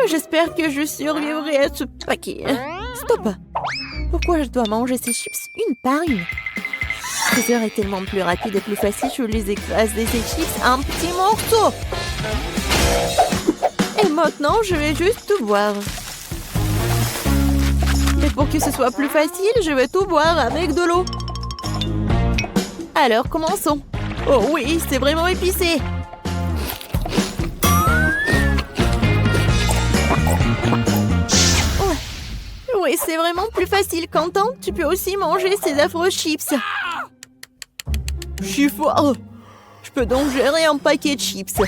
J'espère que je survivrai à ce paquet. Stop! Pourquoi je dois manger ces chips une par une? Ce serait tellement plus rapide et plus facile, je les écraser ces chips en petits morceaux. Et maintenant, je vais juste tout boire. Et pour que ce soit plus facile, je vais tout boire avec de l'eau. Alors, commençons. Oh oui, c'est vraiment épicé. Oui, c'est vraiment plus facile. Quentin, tu peux aussi manger ces affreux chips. Je suis fort. Je peux donc gérer un paquet de chips.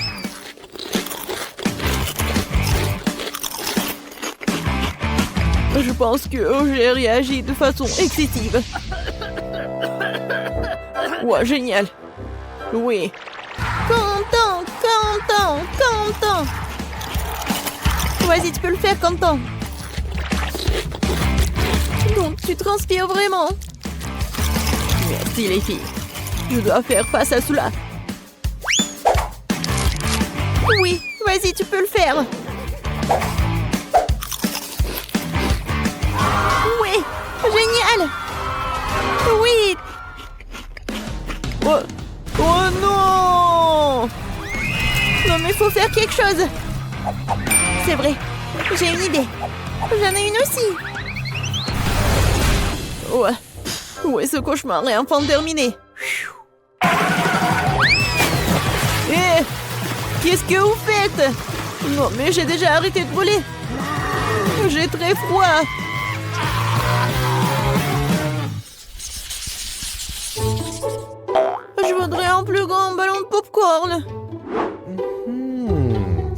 Je pense que j'ai réagi de façon excessive. Ouais, génial. Oui. Quentin, Quentin, Quentin. Vas-y, tu peux le faire, Quentin. Donc, tu transpires vraiment. Merci les filles. Je dois faire face à cela. Oui, vas-y, tu peux le faire. Oui, génial. Oui. Oh, oh non! Non, mais faut faire quelque chose. C'est vrai, j'ai une idée. J'en ai une aussi. Ouais. Ouais, ce cauchemar est enfin terminé. Eh! Qu'est-ce que vous faites? Non, mais j'ai déjà arrêté de brûler. J'ai très froid. Je voudrais un plus grand ballon de popcorn.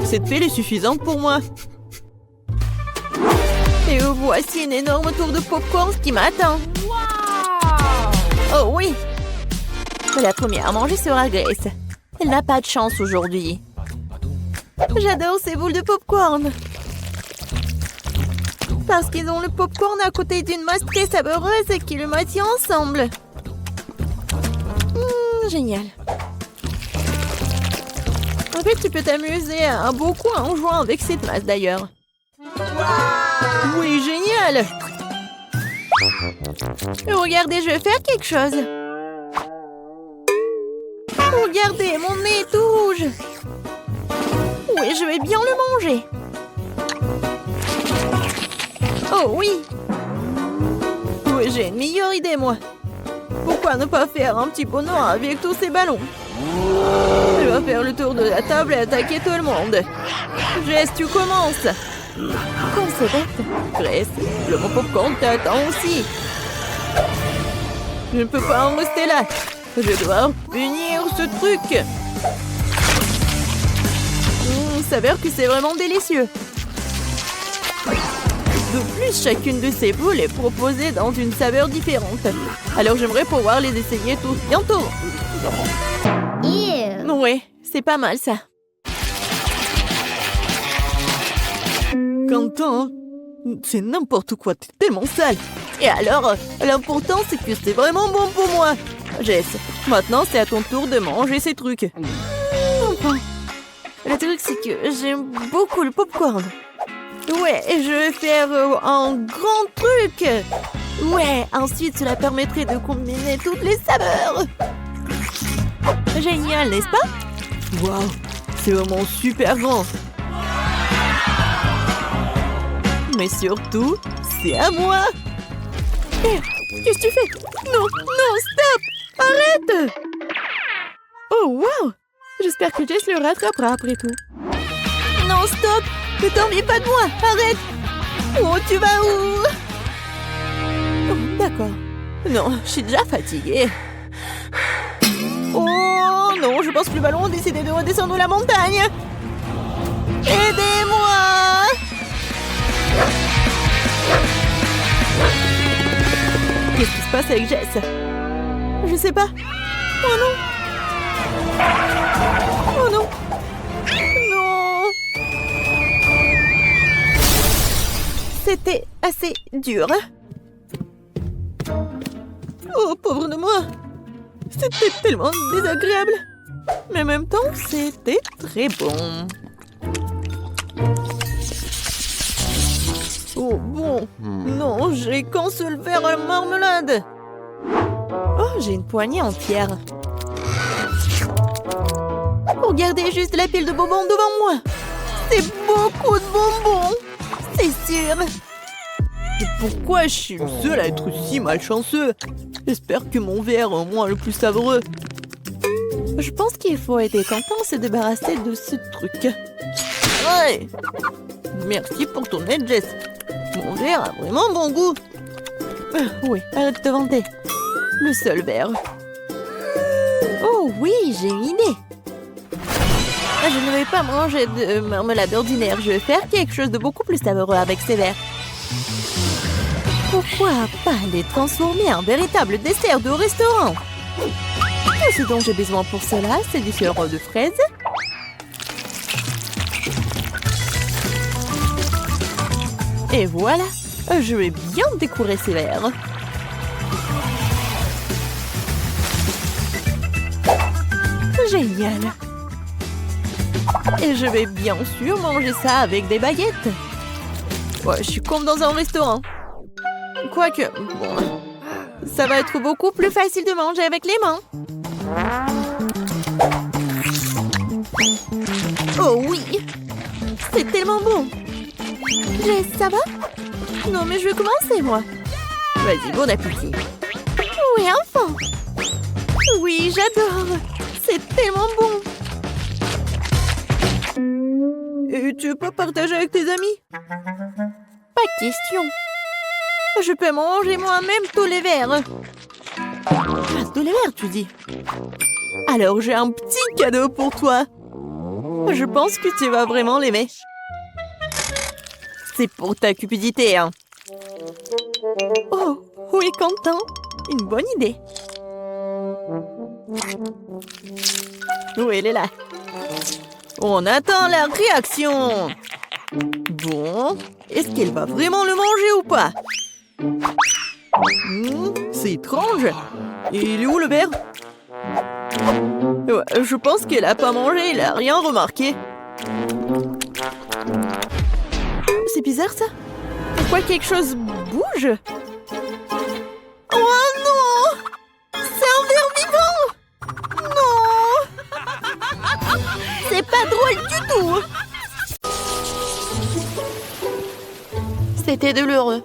Cette pile est suffisante pour moi. Et voici une énorme tour de popcorn qui m'attend. Oh oui! La première à manger sera Grace. Elle n'a pas de chance aujourd'hui. J'adore ces boules de popcorn. Parce qu'ils ont le popcorn à côté d'une masse très savoureuse qui le maintient ensemble. Génial. En fait, tu peux t'amuser beaucoup en jouant avec cette masse d'ailleurs. Oui, génial! Regardez, je vais faire quelque chose. Regardez, mon nez est tout rouge. Oui, je vais bien le manger. Oh oui. Oui, j'ai une meilleure idée, moi. Pourquoi ne pas faire un petit pot noir avec tous ces ballons? Je vais faire le tour de la table et attaquer tout le monde. Jess, tu commences. Comme c'est bête. Grace, le bon popcorn t'attend aussi. Je ne peux pas en rester là. Je dois punir ce truc. S'avère que c'est vraiment délicieux. De plus, chacune de ces boules est proposée dans une saveur différente. Alors j'aimerais pouvoir les essayer tous bientôt. Oui, c'est pas mal ça. Quentin, c'est n'importe quoi, t'es tellement sale. Et alors, l'important c'est que c'est vraiment bon pour moi. Jess, maintenant c'est à ton tour de manger ces trucs. Enfin, le truc c'est que j'aime beaucoup le popcorn. Ouais, et je vais faire un grand truc. Ouais, ensuite cela permettrait de combiner toutes les saveurs. Génial, n'est-ce pas? Waouh, c'est vraiment super grand. Mais surtout, c'est à moi. Qu'est-ce que tu fais? Non, non, stop! Arrête! Oh, wow! J'espère que Jess le rattrapera après tout. Non, stop! Ne t'ennuie pas de moi! Arrête! Oh, tu vas où? Oh, d'accord. Non, je suis déjà fatiguée. Oh non, je pense que le ballon a décidé de redescendre la montagne. Aidez-moi! Qu'est-ce qui se passe avec Jess? Je sais pas. Oh non! Oh non! Non! C'était assez dur. Oh, pauvre de moi! C'était tellement désagréable. Mais en même temps, c'était très bon. Oh bon, non, j'ai qu'un seul verre à marmelade. Oh, j'ai une poignée entière. Regardez juste la pile de bonbons devant moi. C'est beaucoup de bonbons, c'est sûr. Et pourquoi je suis le seul à être si malchanceux? J'espère que mon verre est au moins le plus savoureux. Je pense qu'il faut être content de se débarrasser de ce truc. Ouais. Merci pour ton aide, Jess. Mon verre a vraiment bon goût. Oui, arrête de te vanter. Le seul verre. Oh oui, j'ai une idée. Je ne vais pas manger de marmelade ordinaire. Je vais faire quelque chose de beaucoup plus savoureux avec ces verres. Pourquoi pas les transformer en véritable dessert de restaurant? Tout ce dont j'ai besoin pour cela, c'est du sirop de fraise. Et voilà, je vais bien décorer ces verres. Génial. Et je vais bien sûr manger ça avec des baguettes. Ouais, je suis comme dans un restaurant. Quoique, bon, ça va être beaucoup plus facile de manger avec les mains. Oh oui, c'est tellement bon. Jess, ça va? Non, mais je vais commencer, moi. Vas-y, bon appétit. Oui, enfin. Oui, j'adore. C'est tellement bon. Et tu peux partager avec tes amis? Pas de question. Je peux manger moi-même tous les verres. Ah, tous les verres, tu dis? Alors, j'ai un petit cadeau pour toi. Je pense que tu vas vraiment l'aimer. C'est pour ta cupidité, hein. Oh, oui, Quentin. Une bonne idée. Oui, elle est là. On attend la réaction. Bon, est-ce qu'elle va vraiment le manger ou pas? C'est étrange. Il est où le verre? Ouais, je pense qu'elle a pas mangé, elle a rien remarqué. C'est bizarre ça. Pourquoi quelque chose bouge? Oh non! C'est un ver vivant! Non! C'est pas drôle du tout! C'était douloureux.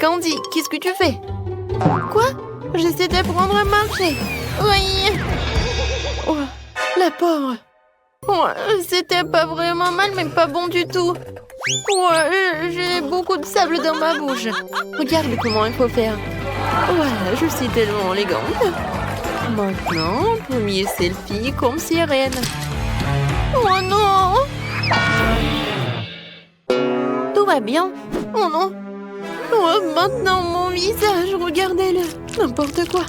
Candy, qu'est-ce que tu fais? Quoi? J'essaie d'apprendre à marcher. Oui. Oh, la pauvre. Oh, c'était pas vraiment mal, mais pas bon du tout. Ouais, j'ai beaucoup de sable dans ma bouche. Regarde comment il faut faire. Voilà, je suis tellement élégante. Maintenant, premier selfie comme sirène. Oh non! Tout va bien. Oh non! Oh, maintenant mon visage, regardez-le. N'importe quoi.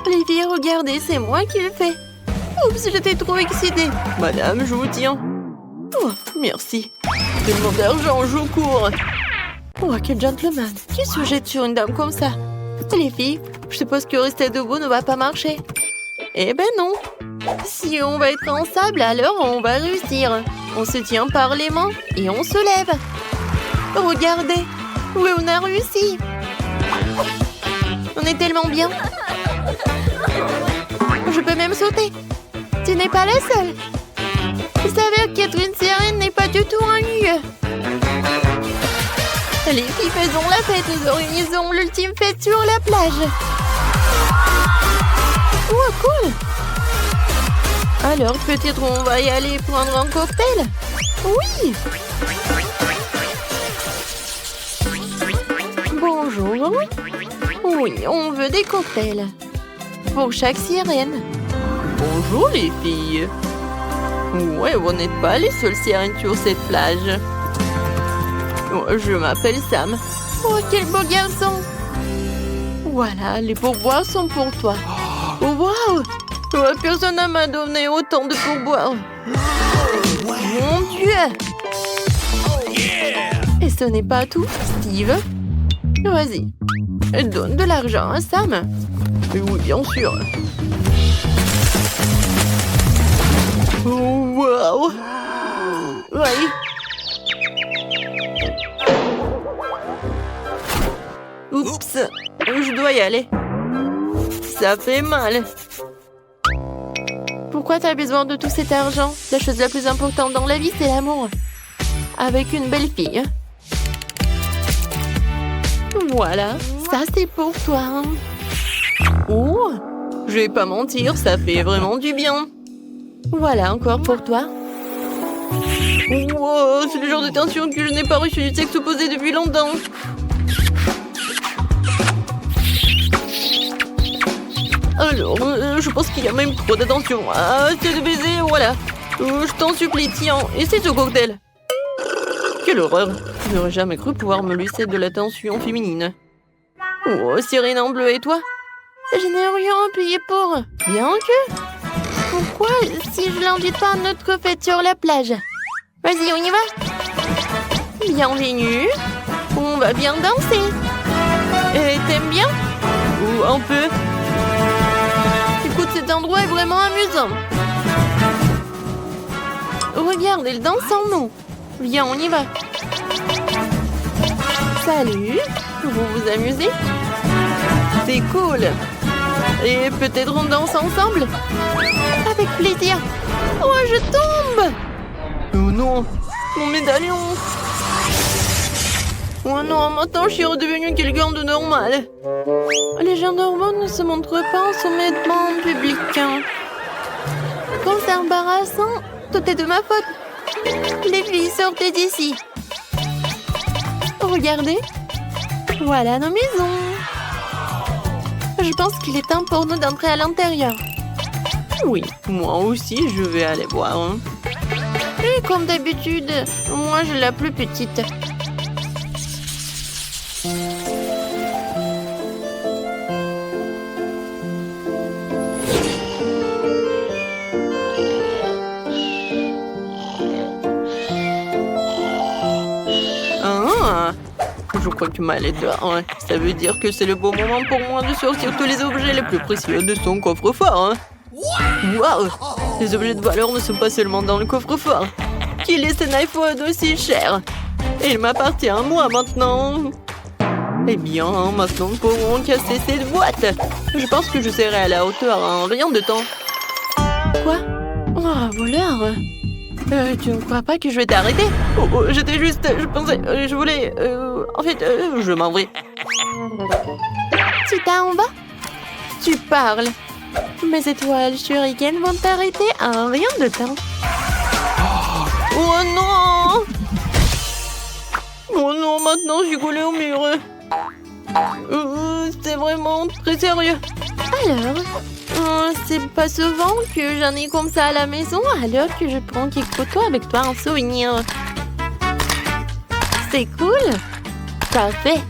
Les filles, regardez, c'est moi qui le fais. Oups, j'étais trop excitée. Madame, je vous tiens. Oh, merci. Tellement d'argent, je cours. Oh, quel gentleman. Qui se jette sur une dame comme ça? Les filles, je suppose que rester debout ne va pas marcher. Eh ben non. Si on va être en sable, alors on va réussir. On se tient par les mains et on se lève. Regardez. Oui, on a réussi. On est tellement bien. Je peux même sauter. Tu n'es pas la seule. Vous savez qu'être une sirène n'est pas du tout un lieu. Les filles, faisons la fête. Nous organisons l'ultime fête sur la plage. Oh, cool. Alors, peut-être on va y aller prendre un cocktail? Oui. Bonjour, suivant? Oui, on veut des cocktails. Pour chaque sirène. Bonjour les filles. Ouais, vous n'êtes pas les seules sirènes sur cette plage. Je m'appelle Sam. Oh, quel beau garçon. Voilà, les pourboires sont pour toi. Oh, wow! Personne ne m'a donné autant de pourboires. Mon Dieu! Et ce n'est pas tout, Steve. Vas-y, donne de l'argent à Sam. Oui, bien sûr. Oh, wow! Oui. Oups, je dois y aller. Ça fait mal. Pourquoi t'as besoin de tout cet argent? La chose la plus importante dans la vie, c'est l'amour. Avec une belle fille. Voilà, ça c'est pour toi. Oh, je vais pas mentir, ça fait vraiment du bien. Voilà, encore pour toi. Wow, c'est le genre de tension que je n'ai pas reçu du sexe opposé depuis longtemps. Alors, je pense qu'il y a même trop d'attention. C'est de baiser, voilà. Je t'en supplie, tiens, essaie ce cocktail. Quelle horreur. Je n'aurais jamais cru pouvoir me laisser de l'attention féminine. Oh, sirène en bleu, et toi? Je n'ai rien à payer pour. Bien que... Pourquoi si je l'invite pas à notre fête sur la plage? Vas-y, on y va. Bienvenue. On va bien danser. T'aimes bien? Ou un peu. Écoute, cet endroit est vraiment amusant. Regarde, elle danse en nous. Viens, on y va. Salut. Vous vous amusez? C'est cool. Et peut-être on danse ensemble? Avec plaisir. Oh, je tombe. Oh non, mon médaillon. Oh non, maintenant je suis redevenu quelqu'un de normal. Les gens normaux ne se montrent pas en soumettement en public. Quand c'est embarrassant, tout est de ma faute. Les filles, sortez d'ici. Regardez. Voilà nos maisons. Je pense qu'il est temps pour nous d'entrer à l'intérieur. Oui, moi aussi, je vais aller voir. Et comme d'habitude, moi, j'ai la plus petite. Je crois que Mal est dehors. Ça veut dire que c'est le bon moment pour moi de sortir tous les objets les plus précieux de son coffre-fort. Waouh! Les objets de valeur ne sont pas seulement dans le coffre-fort. Qui laisse un iPhone aussi cher? Il m'appartient à moi maintenant. Eh bien, maintenant nous pourrons casser cette boîte. Je pense que je serai à la hauteur en rien de temps. Quoi? Oh, voleur! Tu ne crois pas que je vais t'arrêter? Oh, j'étais juste... Je pensais... je voulais... en fait, je m'en vais. Tu t'en vas? Tu parles. Mes étoiles shuriken vont t'arrêter en rien de temps. Oh non! Oh non, maintenant je suis collée au mur. C'est vraiment très sérieux. Alors, c'est pas souvent que j'en ai comme ça à la maison, alors que je prends quelques photos avec toi en souvenir. C'est cool. Parfait.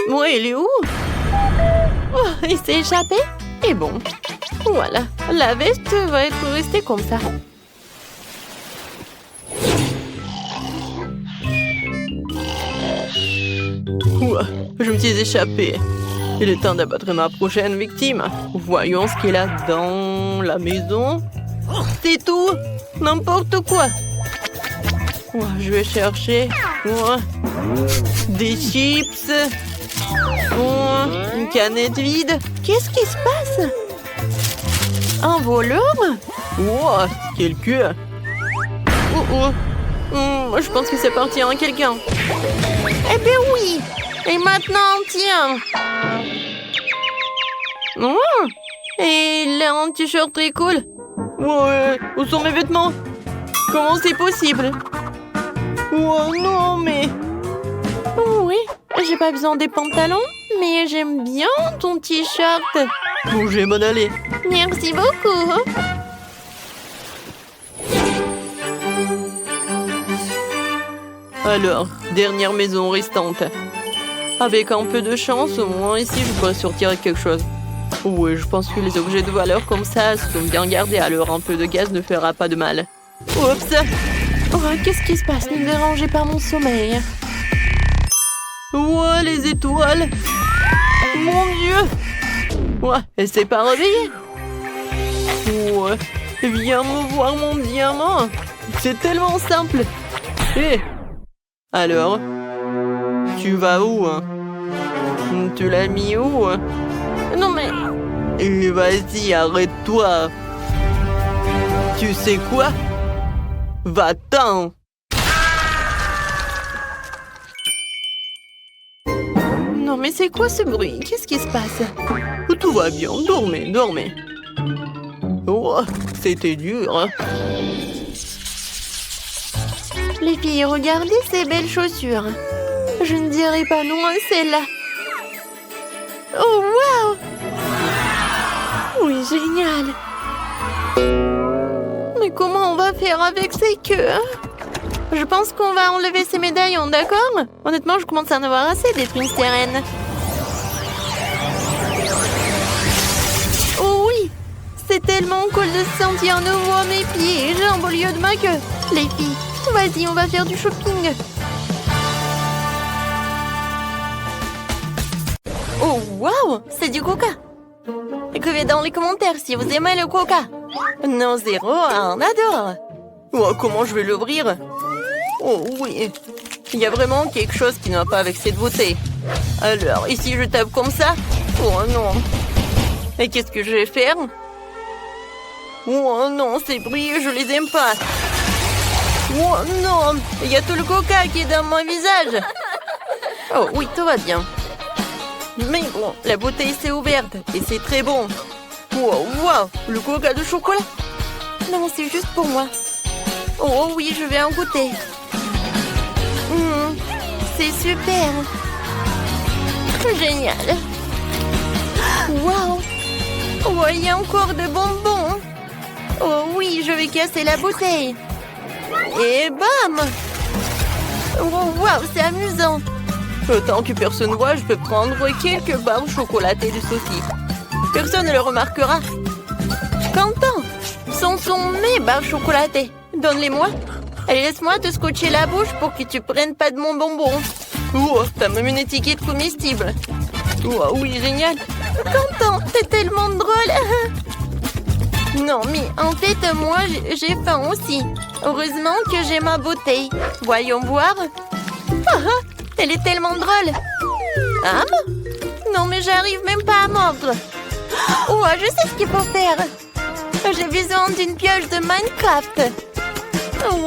Moi, il est où? Oh, il s'est échappé? Et bon, voilà, la veste va être restée comme ça. Ouah, je me suis échappée. Il est temps d'abattre ma prochaine victime. Voyons ce qu'il a dans la maison. C'est tout, n'importe quoi. Ouah, je vais chercher des chips. Une canette vide. Qu'est-ce qui se passe? Un voleur? Wow, quel queue. Je pense que c'est parti en quelqu'un. Eh bien oui. Et maintenant, tiens. Et il a un t-shirt très cool. Ouais, où sont mes vêtements? Comment c'est possible? Oh non, mais... Oui, J'ai pas besoin des pantalons, mais j'aime bien ton t-shirt. Bon, je vais m'en aller. Merci beaucoup. Alors, dernière maison restante. Avec un peu de chance, au moins ici, je pourrais sortir avec quelque chose. Oui, je pense que les objets de valeur comme ça sont bien gardés, alors un peu de gaz ne fera pas de mal. Oups! Oh, qu'est-ce qui se passe? Ne me dérangez pas mon sommeil. Ouais, les étoiles! Mon Dieu! Ouais, elle s'est pas réveillée? Ouais, viens me voir mon diamant! C'est tellement simple! Hé! Alors? Tu vas où, hein? Tu l'as mis où, hein? Non mais... Vas-y, arrête-toi! Tu sais quoi? Va-t'en! Non mais c'est quoi ce bruit? Qu'est-ce qui se passe? Tout va bien, dormez, dormez. Oh, c'était dur, hein? Les filles, regardez ces belles chaussures. Je ne dirais pas non à celle-là. Oh, waouh! Oui, génial. Mais comment on va faire avec ces queues, hein? Je pense qu'on va enlever ces médaillons, d'accord? Honnêtement, je commence à en avoir assez des princesses reines. Oh oui! C'est tellement cool de se sentir nouveau à mes pieds et jambes au lieu de ma queue. Les filles, vas-y, on va faire du shopping. Oh, waouh! C'est du coca! Écrivez dans les commentaires si vous aimez le coca. Non, zéro, on adore. Oh, comment je vais l'ouvrir? Oh oui, il y a vraiment quelque chose qui ne va pas avec cette bouteille. Alors, ici je tape comme ça? Oh non. Et qu'est-ce que je vais faire? Oh non, ces bruits, je les aime pas. Oh non, il y a tout le coca qui est dans mon visage. Oh oui, tout va bien. Mais bon, la bouteille s'est ouverte et c'est très bon. Wow, wow, le coca de chocolat. Non, c'est juste pour moi. Oh oui, je vais en goûter. C'est super. Génial. Waouh. Oh, il y a encore de bonbons. Oh oui, je vais casser la bouteille. Et bam. Oh, waouh, c'est amusant. Tant que personne ne voit, je peux prendre quelques barres chocolatées de saucisses. Personne ne le remarquera. Quentin, ce sont mes barres chocolatées. Donne-les-moi. Allez, laisse-moi te scotcher la bouche pour que tu prennes pas de mon bonbon. Oh, t'as même une étiquette comestible. Oh, oui, génial. Quentin, t'es tellement drôle. Non, mais en fait, moi, j'ai faim aussi. Heureusement que j'ai ma bouteille. Voyons voir. Elle est tellement drôle. Ah? Non, mais j'arrive même pas à mordre. Oh, je sais ce qu'il faut faire. J'ai besoin d'une pioche de Minecraft.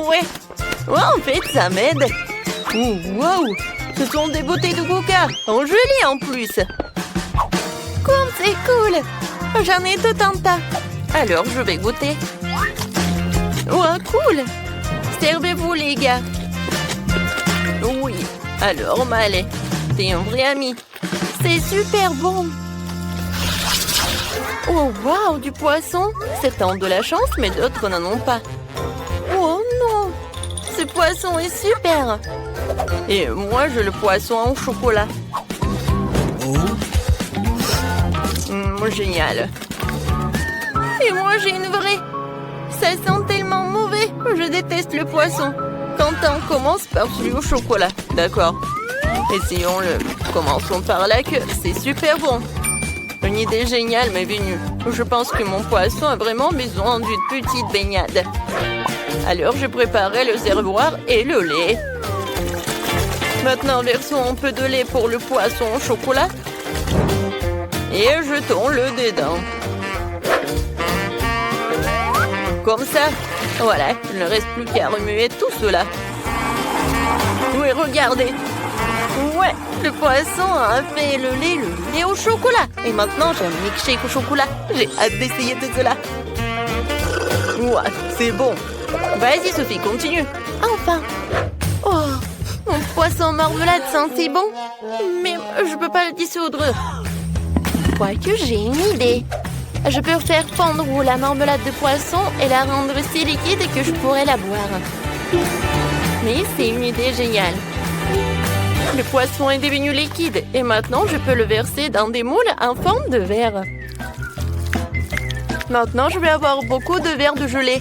Ouais. Oh, en fait, ça m'aide. Oh, wow. Ce sont des bouteilles de coca. En gelée, en plus. Comme c'est cool. J'en ai tout un tas. Alors, je vais goûter. Oh, cool. Servez-vous, les gars. Oui. Alors, Malé, t'es un vrai ami. C'est super bon. Oh, waouh, du poisson. Certains ont de la chance, mais d'autres n'en ont pas. Oh non, ce poisson est super. Et moi, j'ai le poisson en chocolat. Génial. Et moi, j'ai une vraie. Ça sent tellement mauvais. Je déteste le poisson. Quentin, commence par celui au chocolat. D'accord. Essayons-le. Commençons par la queue. C'est super bon. Une idée géniale m'est venue. Je pense que mon poisson a vraiment besoin d'une petite baignade. Alors, je préparerai le réservoir et le lait. Maintenant, versons un peu de lait pour le poisson au chocolat. Et jetons-le dedans. Comme ça. Voilà, il ne reste plus qu'à remuer tout cela. Oui, regardez. Ouais, le poisson a fait le lait au chocolat. Et maintenant, j'ai un milkshake au chocolat. J'ai hâte d'essayer tout cela. Ouais, c'est bon. Vas-y, Sophie, continue. Enfin. Oh, Mon poisson marmelade sent si bon. Mais je peux pas le dissoudre. Quoique j'ai une idée. Je peux faire fondre la marmelade de poisson et la rendre si liquide que je pourrais la boire. Mais c'est une idée géniale. Le poisson est devenu liquide et maintenant je peux le verser dans des moules en forme de verre. Maintenant je vais avoir beaucoup de verres de gelée.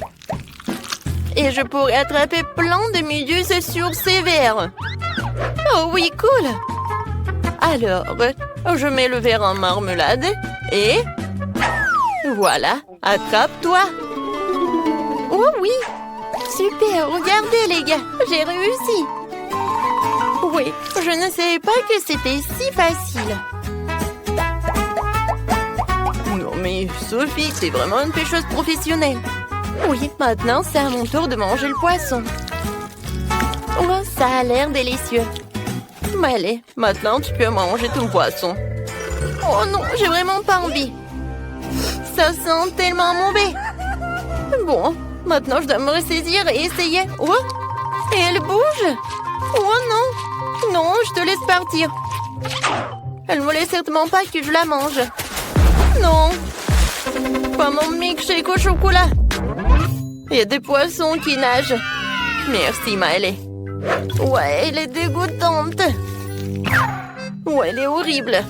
Et je pourrais attraper plein de méduses sur ces verres. Oh oui, cool! Alors, je mets le verre en marmelade et... Voilà, attrape-toi! Oh oui! Super, regardez les gars, j'ai réussi! Oui, je ne savais pas que c'était si facile. Non mais Sophie, t'es vraiment une pêcheuse professionnelle. Oui, maintenant c'est à mon tour de manger le poisson. Oh, ça a l'air délicieux. Allez, maintenant tu peux manger ton poisson. Oh non, j'ai vraiment pas envie. Ça sent tellement mauvais. Bon, maintenant je dois me ressaisir et essayer. Oh, et elle bouge. Oh non, non, je te laisse partir. Elle ne voulait certainement pas que je la mange. Non, pas mon milkshake au chocolat. Il y a des poissons qui nagent. Merci, Miley. Ouais, elle est dégoûtante. Ouais, elle est horrible.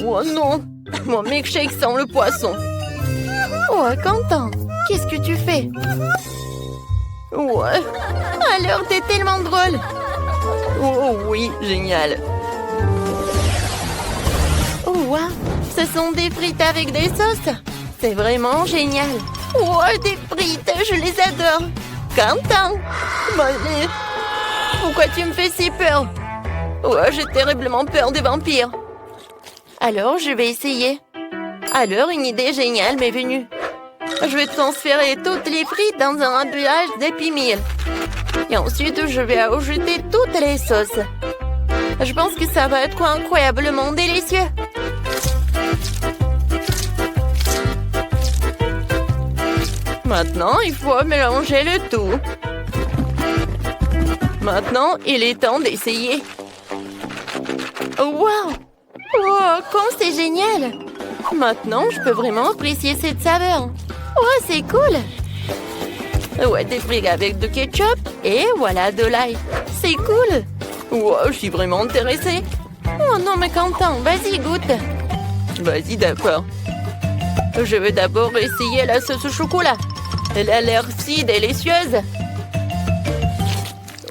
Oh non, mon milkshake sent le poisson. Oh, Quentin, qu'est-ce que tu fais? Ouais, alors t'es tellement drôle. Oh oui, génial. Oh, wow, ce sont des frites avec des sauces. C'est vraiment génial. Oh, des frites, je les adore. Quentin, Molly, pourquoi tu me fais si peur? Oh, j'ai terriblement peur des vampires. Alors, je vais essayer. Alors, une idée géniale m'est venue. Je vais transférer toutes les frites dans un emballage d'Happy Meal. Et ensuite, je vais ajouter toutes les sauces. Je pense que ça va être incroyablement délicieux. Maintenant, il faut mélanger le tout. Maintenant, il est temps d'essayer. Wow! Wow, comme c'est génial! Maintenant, je peux vraiment apprécier cette saveur. Oh, c'est cool! Ouais, des frites avec du ketchup et voilà de l'ail. C'est cool! Wow, je suis vraiment intéressée. Oh non, mais Quentin, vas-y, goûte. Vas-y, d'accord. Je vais d'abord essayer la sauce au chocolat. Elle a l'air si délicieuse.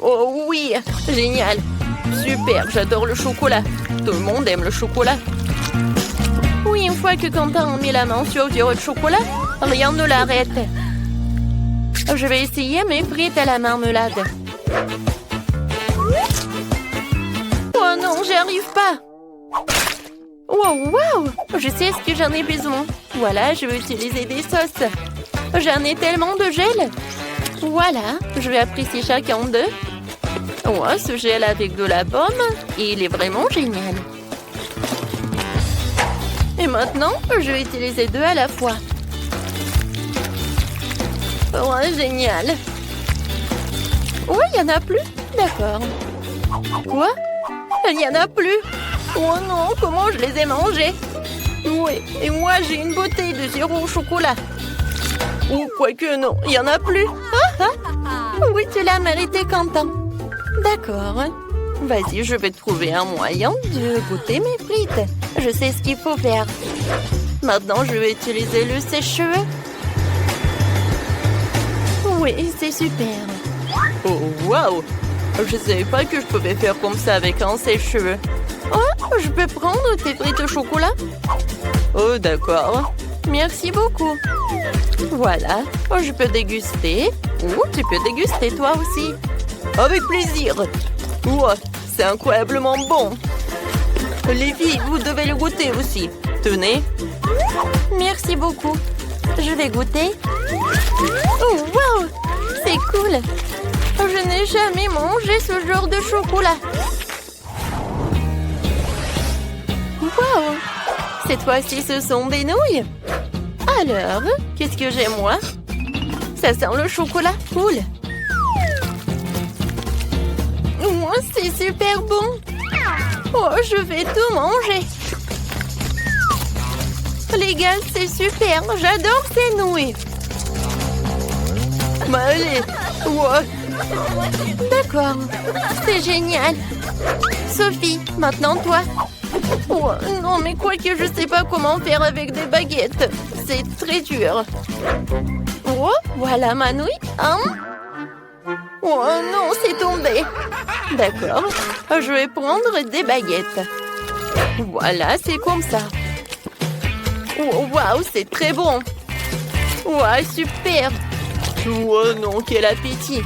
Oh oui, génial. Super, j'adore le chocolat. Tout le monde aime le chocolat. Oui, une fois que Quentin a mis la main sur du chocolat, rien ne l'arrête. Je vais essayer mes frites à la marmelade. Oh non, j'y arrive pas. Wow, wow, je sais ce que j'en ai besoin. Voilà, je vais utiliser des sauces. J'en ai tellement de gel. Voilà, je vais apprécier chacun d'eux. Oh, ce gel avec de la pomme, il est vraiment génial. Et maintenant, je vais utiliser deux à la fois. Oh, génial. Oh, il n'y en a plus. D'accord. Quoi? Il n'y en a plus. Oh non, comment je les ai mangés? Oui, et moi j'ai une bouteille de sirop au chocolat. Ou quoique non, il n'y en a plus. Ah, ah. Oui, tu l'as mérité, Quentin. D'accord. Vas-y, je vais trouver un moyen de goûter mes frites. Je sais ce qu'il faut faire. Maintenant, je vais utiliser le sèche-cheveux. Oui, c'est super. Oh, waouh! Je ne savais pas que je pouvais faire comme ça avec un sèche-cheveux. Oh, je peux prendre tes frites au chocolat? Oh, d'accord. Merci beaucoup. Voilà, oh, je peux déguster. Ou tu peux déguster toi aussi. Avec plaisir. Wow, c'est incroyablement bon. Les filles, vous devez le goûter aussi. Tenez. Merci beaucoup. Je vais goûter. Oh, wow! C'est cool. Je n'ai jamais mangé ce genre de chocolat. Wow! Cette fois-ci, ce sont des nouilles. Alors, qu'est-ce que j'ai, moi? Ça sent le chocolat. Cool. c'est super bon. Oh, je vais tout manger. Les gars, c'est super. J'adore ces nouilles. Bah allez. Ouais. D'accord, c'est génial. Sophie, maintenant toi. Oh, non, mais quoi que je sais pas comment faire avec des baguettes. C'est très dur. Oh, voilà ma nouille. Hein? Oh non, c'est tombé. D'accord, je vais prendre des baguettes. Voilà, c'est comme ça. Oh, waouh, c'est très bon. Waouh, super. Oh non, quel appétit.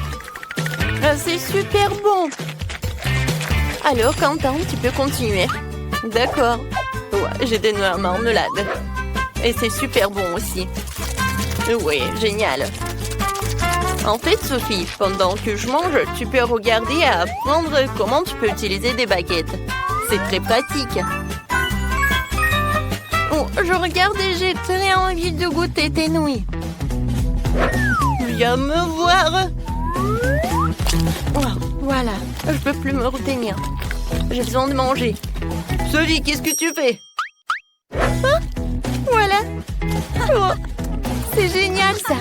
Ah, c'est super bon. Alors, Quentin, tu peux continuer. D'accord. Ouais, j'ai des noix à marmelade. Et c'est super bon aussi. Oui, génial. En fait, Sophie, pendant que je mange, tu peux regarder et apprendre comment tu peux utiliser des baguettes. C'est très pratique. Oh, je regarde et j'ai très envie de goûter tes nouilles. Viens me voir. Oh, voilà, je peux plus me retenir. J'ai besoin de manger. Sophie, qu'est-ce que tu fais? Ah, voilà. Oh, c'est génial ça.